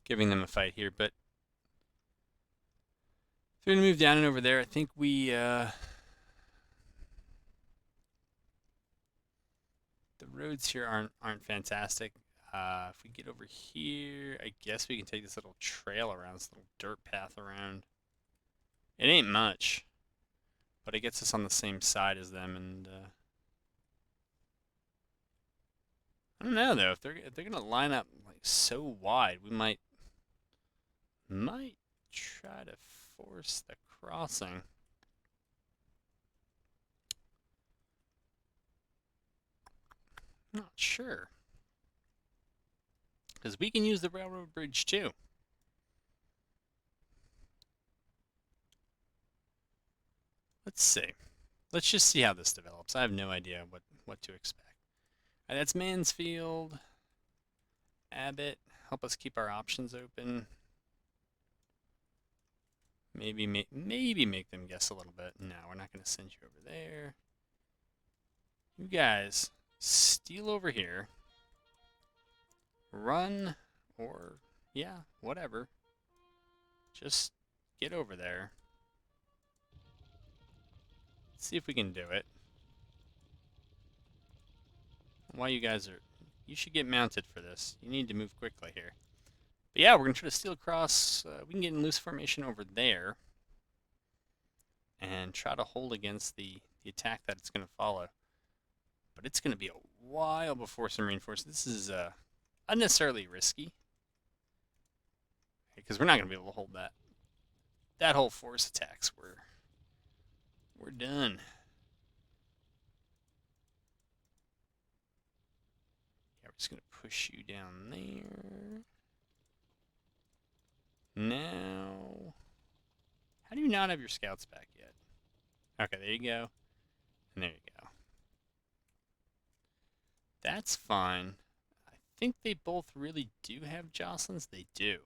giving them a fight here, but if they're going to move down and over there, I think the roads here aren't fantastic. If we get over here, I guess we can take this little trail around, this little dirt path around. It ain't much, but it gets us on the same side as them, and I don't know though. If they're gonna line up like so wide, we might try to force the crossing. Not sure. Because we can use the railroad bridge too. Let's see. Let's just see how this develops. I have no idea what to expect. All right, that's Mansfield. Abbott. Help us keep our options open. Maybe make them guess a little bit. No, we're not going to send you over there. You guys steal over here. Run, or yeah, whatever. Just get over there. See if we can do it. While you guys you should get mounted for this. You need to move quickly here. But yeah, we're going to try to steal across. We can get in loose formation over there. And try to hold against the attack that it's going to follow. But it's going to be a while before some reinforcements. This is unnecessarily risky. Because we're not going to be able to hold that. That whole force attacks were we're done. Yeah, we're just going to push you down there. Now, how do you not have your scouts back yet? Okay, there you go. And there you go. That's fine. I think they both really do have Jocelyn's. They do.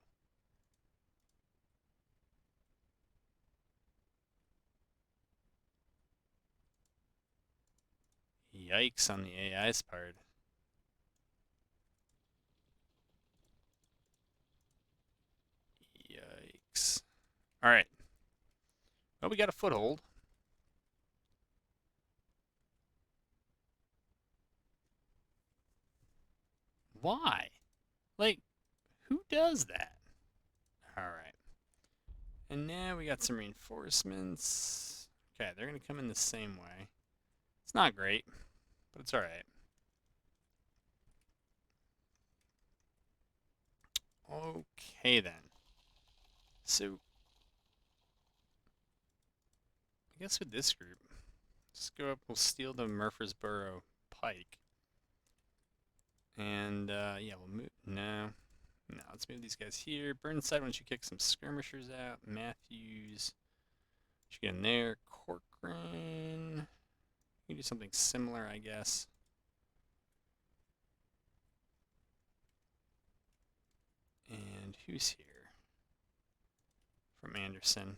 Yikes on the AI's part. Yikes. All right. Well, we got a foothold. Why? Like, who does that? All right. And now we got some reinforcements. Okay, they're going to come in the same way. It's not great, but it's all right. Okay, then. So, I guess with this group, let's go up, we'll steal the Murfreesboro Pike. And, yeah, we'll move. No, let's move these guys here. Burnside, why don't you kick some skirmishers out? Matthews, should get in there. Corcoran, you can do something similar, I guess. And who's here? From Anderson.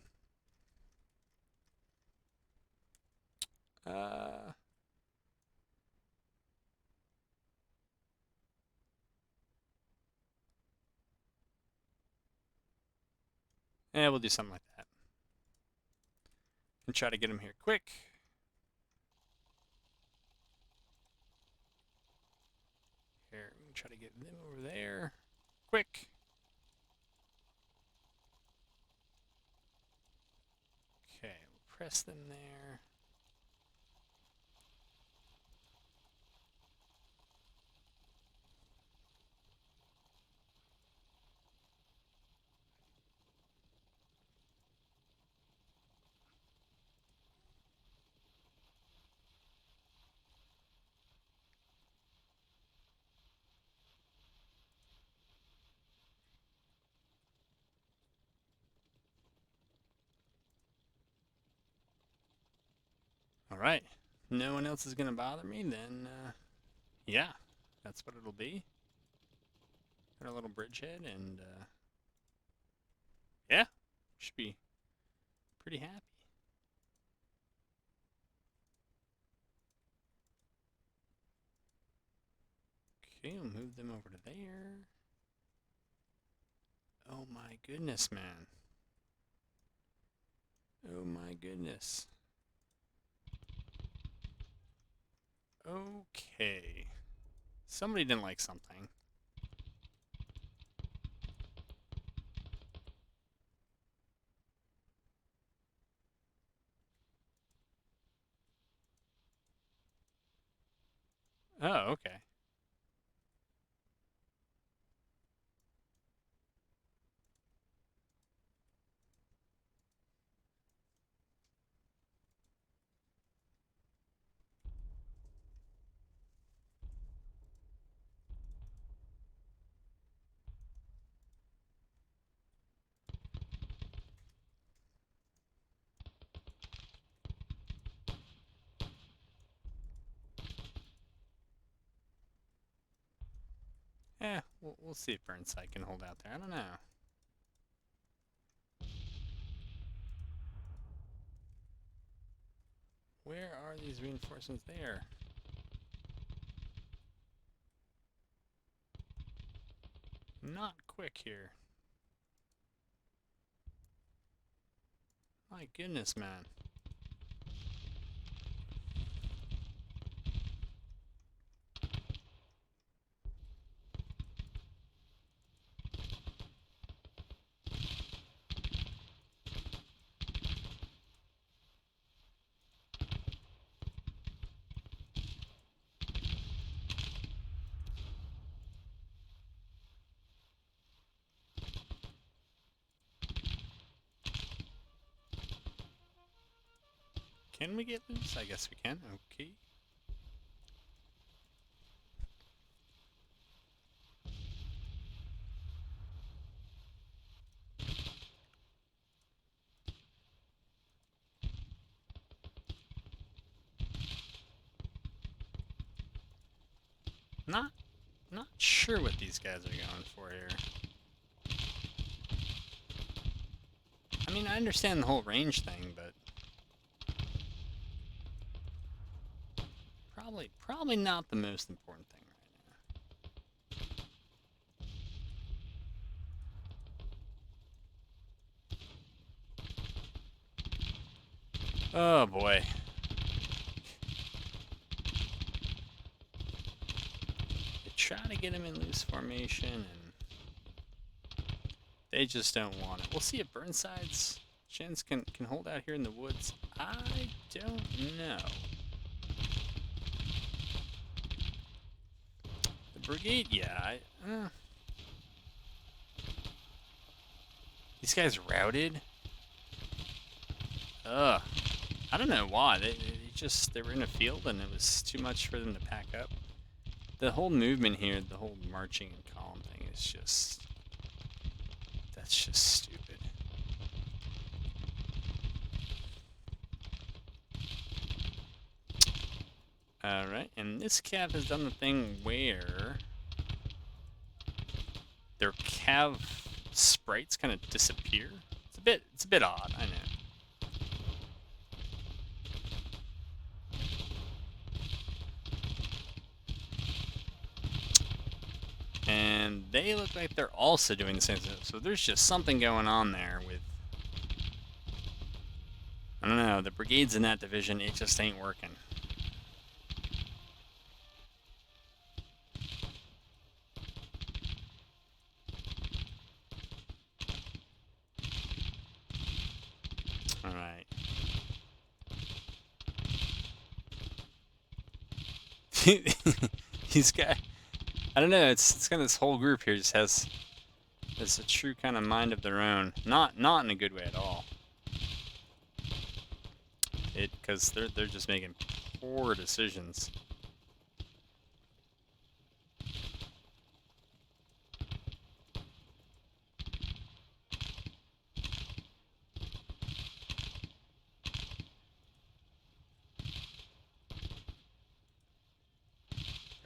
We'll do something like that. And try to get him here quick. Here, we can try to get them over there. Quick. Okay, we'll press them there. All right. No one else is going to bother me, then, yeah, that's what it'll be. Got a little bridgehead, and, yeah, should be pretty happy. Okay, we'll move them over to there. Oh my goodness, man. Oh my goodness. Okay. Somebody didn't like something. Oh, okay. We'll see if Burnside can hold out there. I don't know. Where are these reinforcements there? Not quick here. My goodness, man. Can we get loose? I guess we can. Okay. Not sure what these guys are going for here. I mean, I understand the whole range thing, but probably not the most important thing right now. Oh boy. They try to get him in loose formation, and they just don't want it. We'll see if Burnside's shins can hold out here in the woods. I don't know. The brigade, yeah. These guys routed. Ugh. I don't know why. They were in a field and it was too much for them to pack up. The whole movement here, the whole marching in column thing is just... That's just stupid. Alright, and this cav has done the thing where their cav sprites kind of disappear. It's a bit odd, I know. And they look like they're also doing the same thing. So there's just something going on there with... I don't know, the brigades in that division, it just ain't working. Alright. These guys... I don't know, it's kind of this whole group here just has a true kind of mind of their own. Not in a good way at all. Because they're just making poor decisions.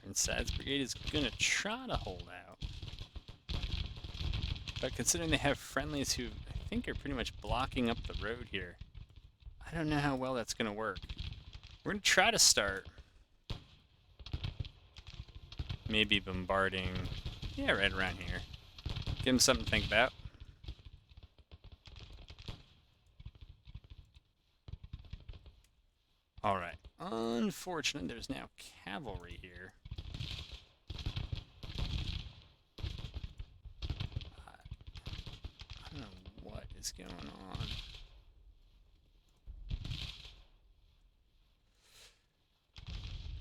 Burnside's brigade is gonna try to hold out. But considering they have friendlies who I think are pretty much blocking up the road here, I don't know how well that's gonna work. We're gonna try to start maybe bombarding, yeah, right around here. Give them something to think about. Alright, unfortunately there's now cavalry here. I don't know what is going on.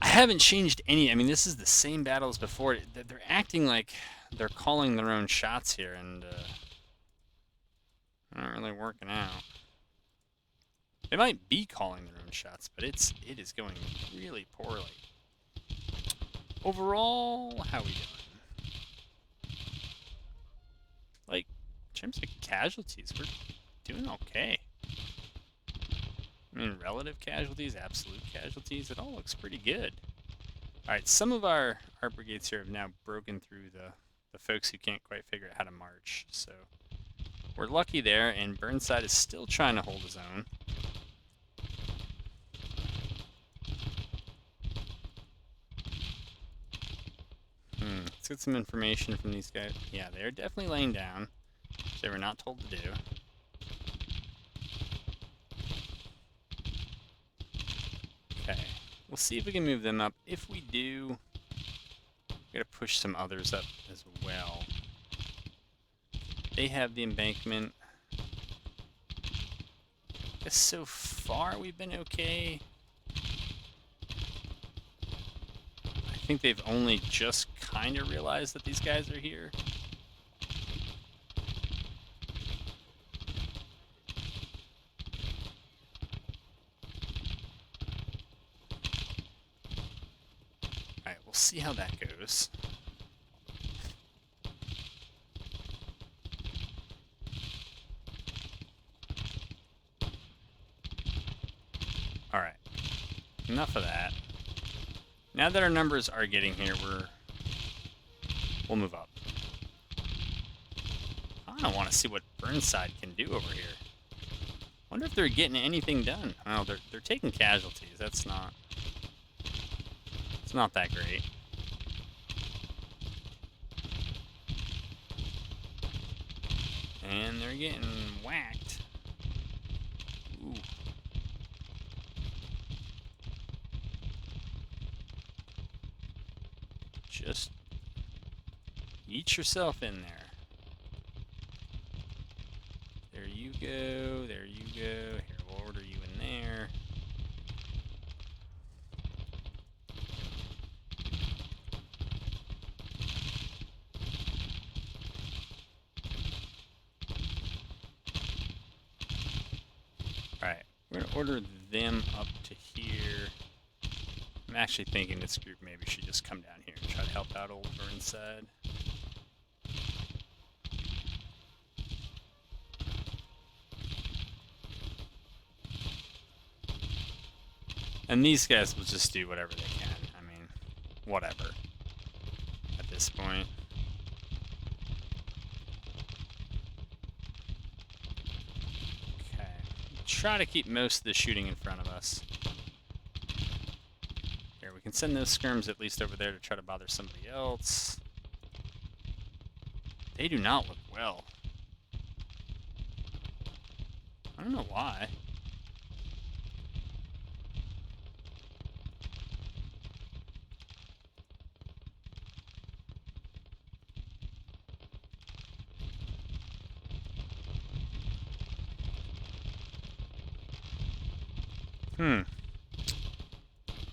I haven't changed any. I mean, this is the same battle as before. They're acting like they're calling their own shots here, and not really working out. They might be calling their own shots, but it is going really poorly. Overall, how we doing? Like, in terms of casualties, we're doing okay. I mean, relative casualties, absolute casualties, it all looks pretty good. Alright, some of our brigades here have now broken through the folks who can't quite figure out how to march. So we're lucky there, and Burnside is still trying to hold his own. Let's get some information from these guys. Yeah, they're definitely laying down, which they were not told to do. Okay, we'll see if we can move them up. If we do, we're going to push some others up as well. They have the embankment. I guess so far we've been okay. I think they've only just kind of realized that these guys are here. we'll see how that goes. Alright. Enough of that. Now that our numbers are getting here, we'll move up. I don't want to see what Burnside can do over here. Wonder if they're getting anything done. Oh, they're taking casualties. It's not that great. And they're getting whacked. Ooh. Just eat yourself in there. There you go. There you go. Here, we'll order you in there. Alright, we're going to order them up to here. I'm actually thinking this group maybe should just come down here and try to help out old Burnside. And these guys will just do whatever they can. I mean, whatever. At this point. Okay. Try to keep most of the shooting in front of us. Here, we can send those skirms at least over there to try to bother somebody else. They do not look well. I don't know why.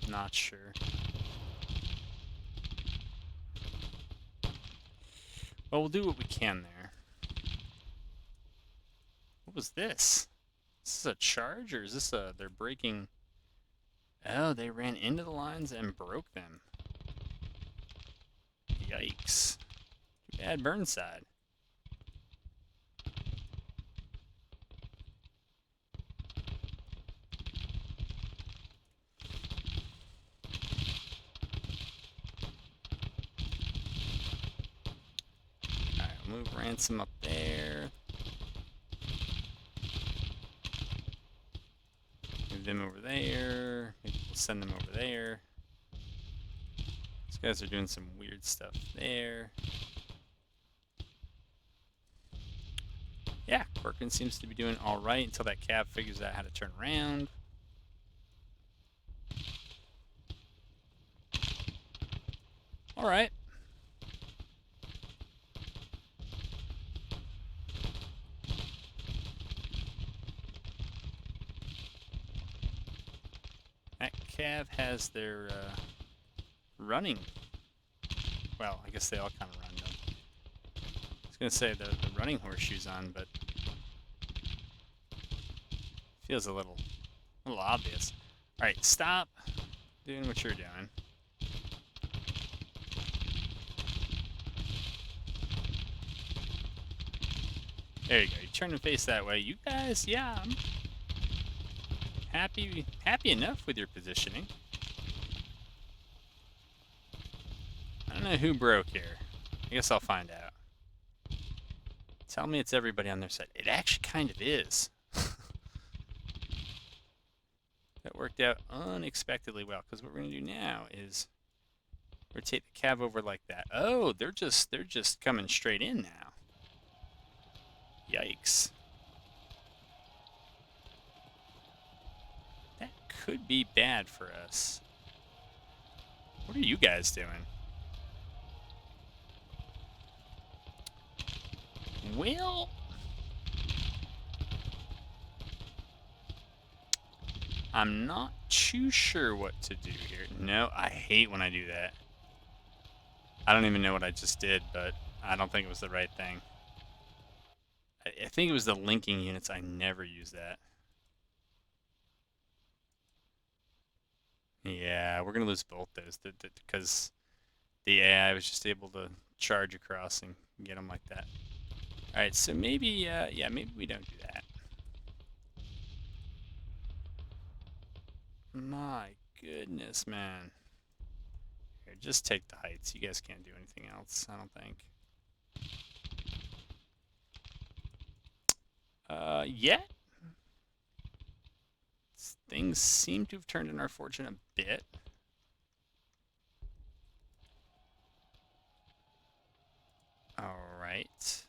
Not sure. Well, we'll do what we can there. What was this? Is this a charge, or is this they're breaking? Oh, they ran into the lines and broke them. Yikes. Too bad Burnside. Alright, we'll move Ransom up there. Move them over there. Maybe we'll send them over there. These guys are doing some weird stuff there. Yeah, Corcoran seems to be doing alright until that cab figures out how to turn around. Alright. That cav has their running. Well, I guess they all kind of run them. I was going to say the running horseshoes on, but feels a little obvious. Alright, stop doing what you're doing. There you go. You turn and face that way. You guys, yeah, I'm happy enough with your positioning. I don't know who broke here. I guess I'll find out. Tell me it's everybody on their side. It actually kind of is. That worked out unexpectedly well, because what we're going to do now is rotate the cab over like that. Oh, they're just coming straight in now. Yikes. That could be bad for us. What are you guys doing? Well, I'm not too sure what to do here. No, I hate when I do that. I don't even know what I just did, but I don't think it was the right thing. I think it was the linking units. I never use that. Yeah, we're going to lose both those because The AI was just able to charge across and get them like that. All right, so maybe, yeah, maybe we don't do that. My goodness, man. Here, just take the heights. You guys can't do anything else, I don't think. Yeah. Things seem to have turned in our fortune a bit. All right.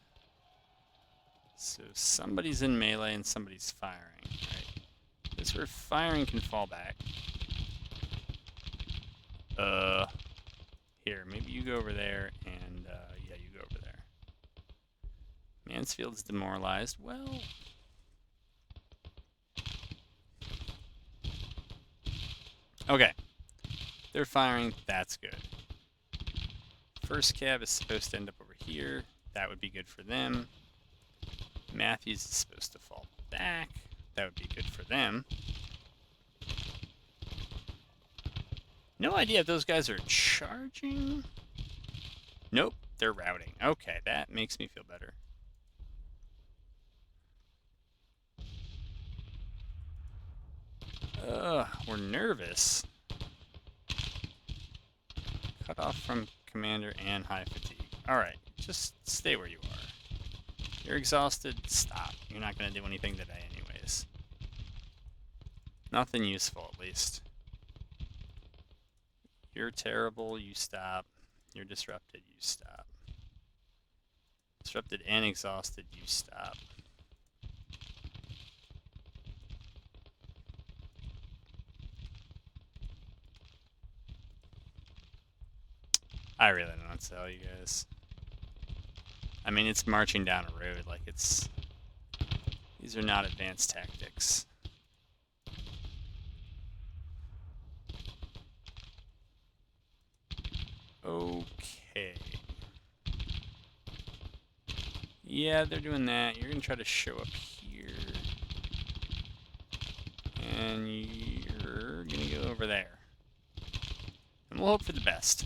So somebody's in melee and somebody's firing. All right. This where firing can fall back. Here, maybe you go over there, and, yeah, you go over there. Mansfield's demoralized. Well... Okay. They're firing. That's good. First cab is supposed to end up over here. That would be good for them. Matthews is supposed to fall back. That would be good for them. No idea if those guys are charging. Nope, they're routing. Okay, that makes me feel better. We're nervous. Cut off from commander and high fatigue. Alright, just stay where you are. You're exhausted, stop. You're not going to do anything today anyways. Nothing useful, at least. You're terrible, you stop. You're disrupted, you stop. Disrupted and exhausted, you stop. I really don't know what to tell you guys. I mean, it's marching down a road like it's... These are not advanced tactics. Okay. Yeah, they're doing that. You're going to try to show up here. And you're going to go over there. And we'll hope for the best.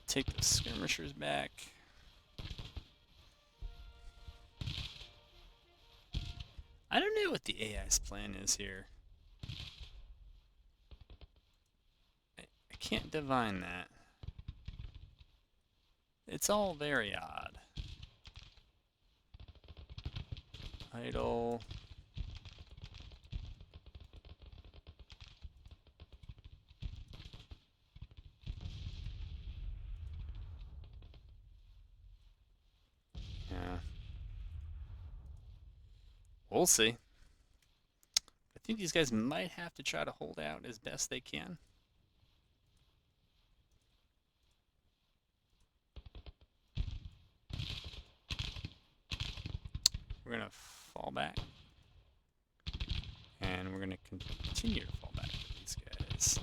Take the skirmishers back. I don't know what the AI's plan is here. I can't divine that. It's all very odd. Idle. Yeah. We'll see. I think these guys might have to try to hold out as best they can. We're going to fall back. And we're going to continue to fall back with these guys.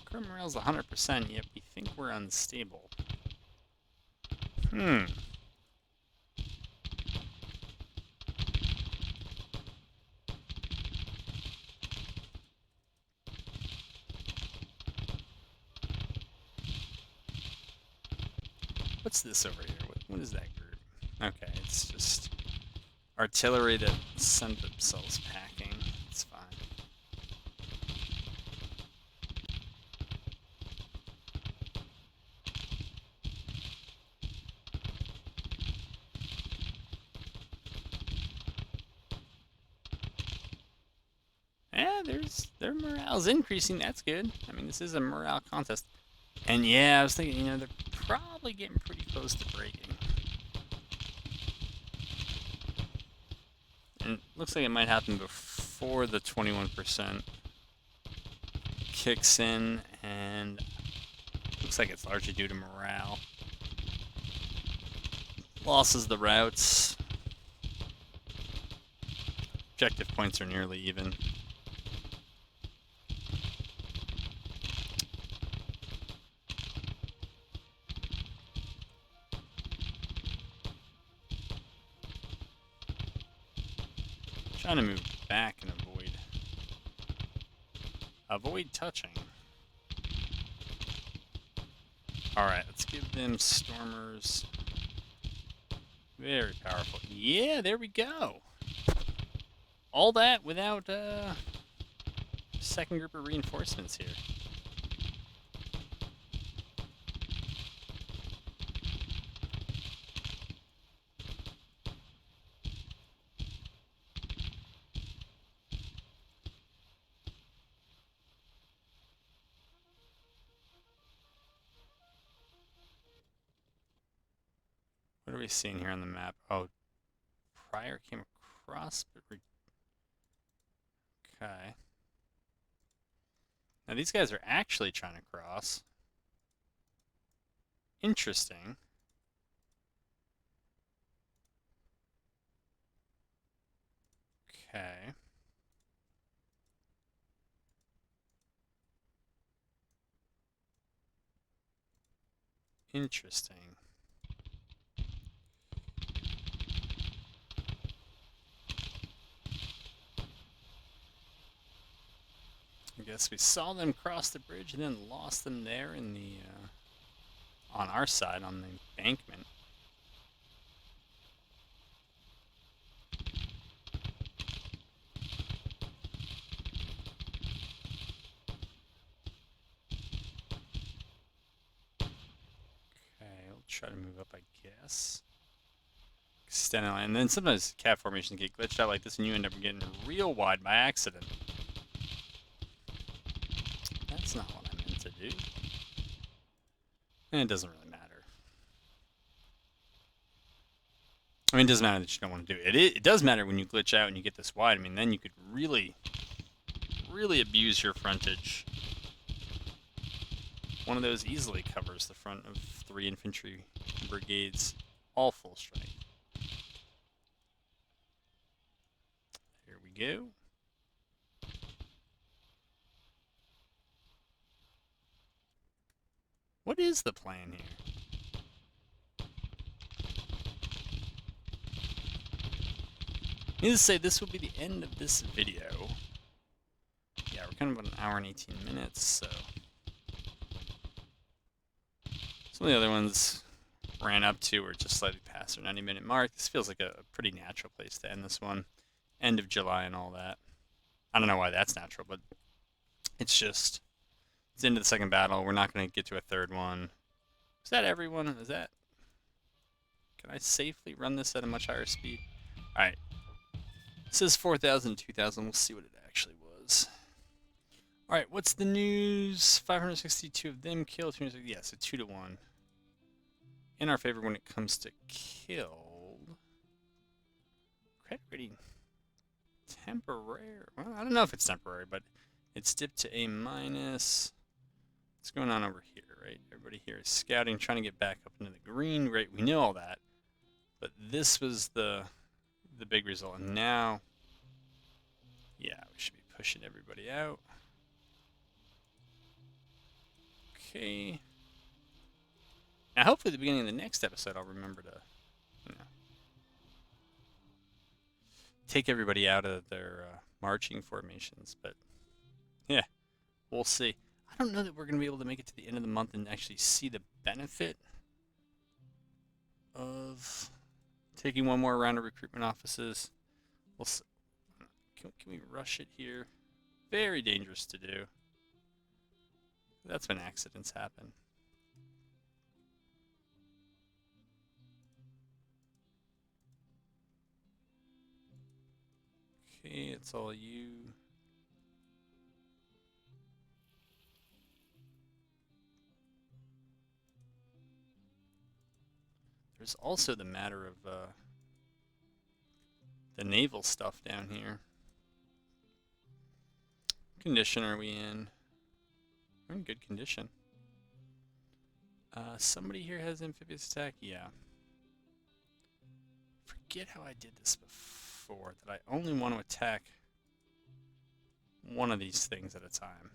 Current morale's 100%, yet we think we're unstable. What's this over here? What is that group? Okay, it's just artillery that sent themselves packing. It's fine. Yeah, their morale's increasing. That's good. I mean, this is a morale contest. And yeah, I was thinking, you know, they're probably getting pretty close to breaking. And it looks like it might happen before the 21% kicks in, and Looks like it's largely due to morale. Losses the routes. Objective points are nearly even. Trying to move back and avoid touching. Alright, let's give them stormers. Very powerful. Yeah, there we go. All that without second group of reinforcements here. What are we seeing here on the map? Oh, Pryor came across, but okay. Now these guys are actually trying to cross. Interesting. Okay. Interesting. I guess we saw them cross the bridge and then lost them there in the on our side on the embankment. Okay, we'll try to move up, I guess. Extend the line, and then sometimes cat formations get glitched out like this, and you end up getting real wide by accident. That's not what I meant to do. And it doesn't really matter. I mean, it doesn't matter that you don't want to do it. It does matter when you glitch out and you get this wide. I mean, then you could really abuse your frontage. One of those easily covers the front of 3 infantry brigades, all full strength. Here we go. What is the plan here? Needless to say, this will be the end of this video. Yeah, we're kind of about an hour and 18 minutes, so... Some of the other ones ran up to or just slightly past their 90-minute mark. This feels like a pretty natural place to end this one. End of July and all that. I don't know why that's natural, but it's just... It's the end of the second battle. We're not going to get to a third one. Is that everyone? Is that... Can I safely run this at a much higher speed? Alright. It says 4,000, 2,000. We'll see what it actually was. Alright, what's the news? 562 of them killed. Yeah, so 2 to 1. In our favor when it comes to killed. Credit rating. Temporary. Well, I don't know if it's temporary, but it's dipped to A-. What's going on over here, right? Everybody here is scouting, trying to get back up into the green. Right, we know all that. But this was the big result. And now, yeah, we should be pushing everybody out. Okay. Now, hopefully at the beginning of the next episode, I'll remember to, take everybody out of their marching formations. But, yeah, we'll see. I don't know that we're going to be able to make it to the end of the month and actually see the benefit of taking one more round of recruitment offices. We'll see. Can we rush it here? Very dangerous to do. That's when accidents happen. Okay, it's all you. There's also the matter of the naval stuff down here. What condition are we in? We're in good condition. Somebody here has amphibious attack? Yeah. Forget how I did this before, that I only want to attack one of these things at a time.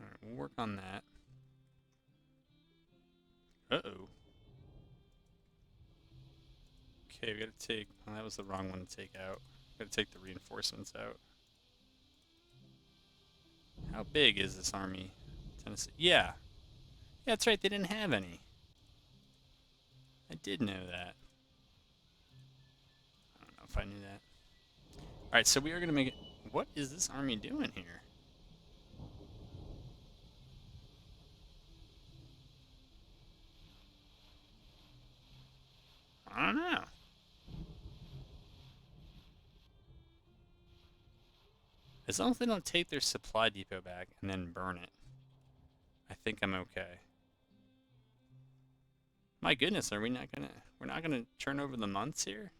Alright, we'll work on that. Uh-oh. Okay, we gotta take... Well, that was the wrong one to take out. Gotta take the reinforcements out. How big is this army? Tennessee? Yeah. Yeah, that's right, they didn't have any. I did know that. I don't know if I knew that. Alright, so we are gonna make it... What is this army doing here? I don't know. As long as they don't take their supply depot back and then burn it, I think I'm okay. My goodness, we're not gonna turn over the months here?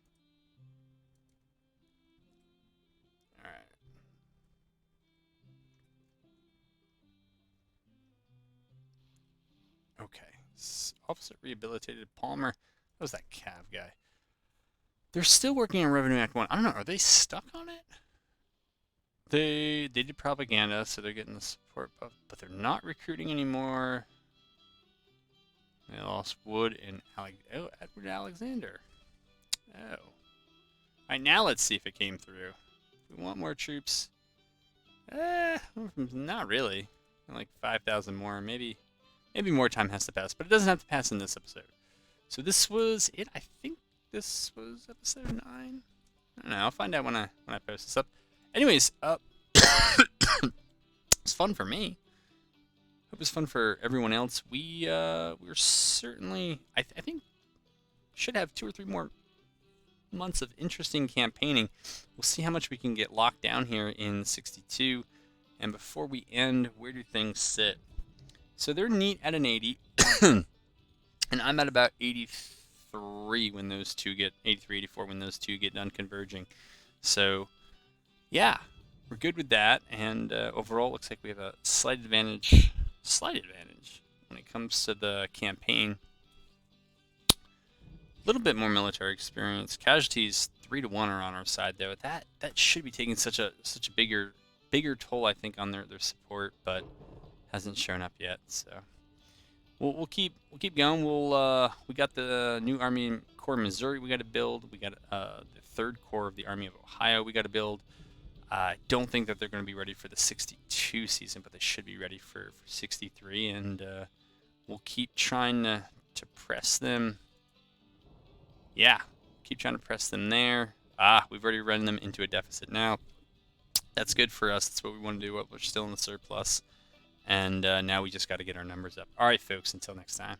Alright. Okay. Officer rehabilitated Palmer. What was that Cav guy? They're still working on Revenue Act 1. I don't know, are they stuck on it? They did propaganda, so they're getting the support buff, but they're not recruiting anymore. They lost Wood and Edward Alexander. Oh. Alright, now let's see if it came through. We want more troops. Not really. Like 5,000 more. Maybe more time has to pass, but it doesn't have to pass in this episode. So this was it. I think this was episode 9. I don't know. I'll find out when I post this up. Anyways, it's fun for me. Hope it's fun for everyone else. We're certainly, I think, should have 2 or 3 more months of interesting campaigning. We'll see how much we can get locked down here in 62. And before we end, where do things sit? So they're neat at an 80, and I'm at about 83 when those two get 83, 84 when those two get done converging. So yeah, we're good with that, and overall, looks like we have a slight advantage when it comes to the campaign. A little bit more military experience. Casualties 3-1 are on our side, though. That should be taking such a bigger toll, I think, on their support, but hasn't shown up yet. So we'll keep going. We got the new Army Corps of Missouri we got to build. We got the 3rd Corps of the Army of Ohio we got to build. I don't think that they're going to be ready for the 62 season, but they should be ready for 63, and we'll keep trying to press them. Yeah, keep trying to press them there. We've already run them into a deficit now. That's good for us. That's what we want to do. We're still in the surplus, and now we just got to get our numbers up. All right, folks, until next time.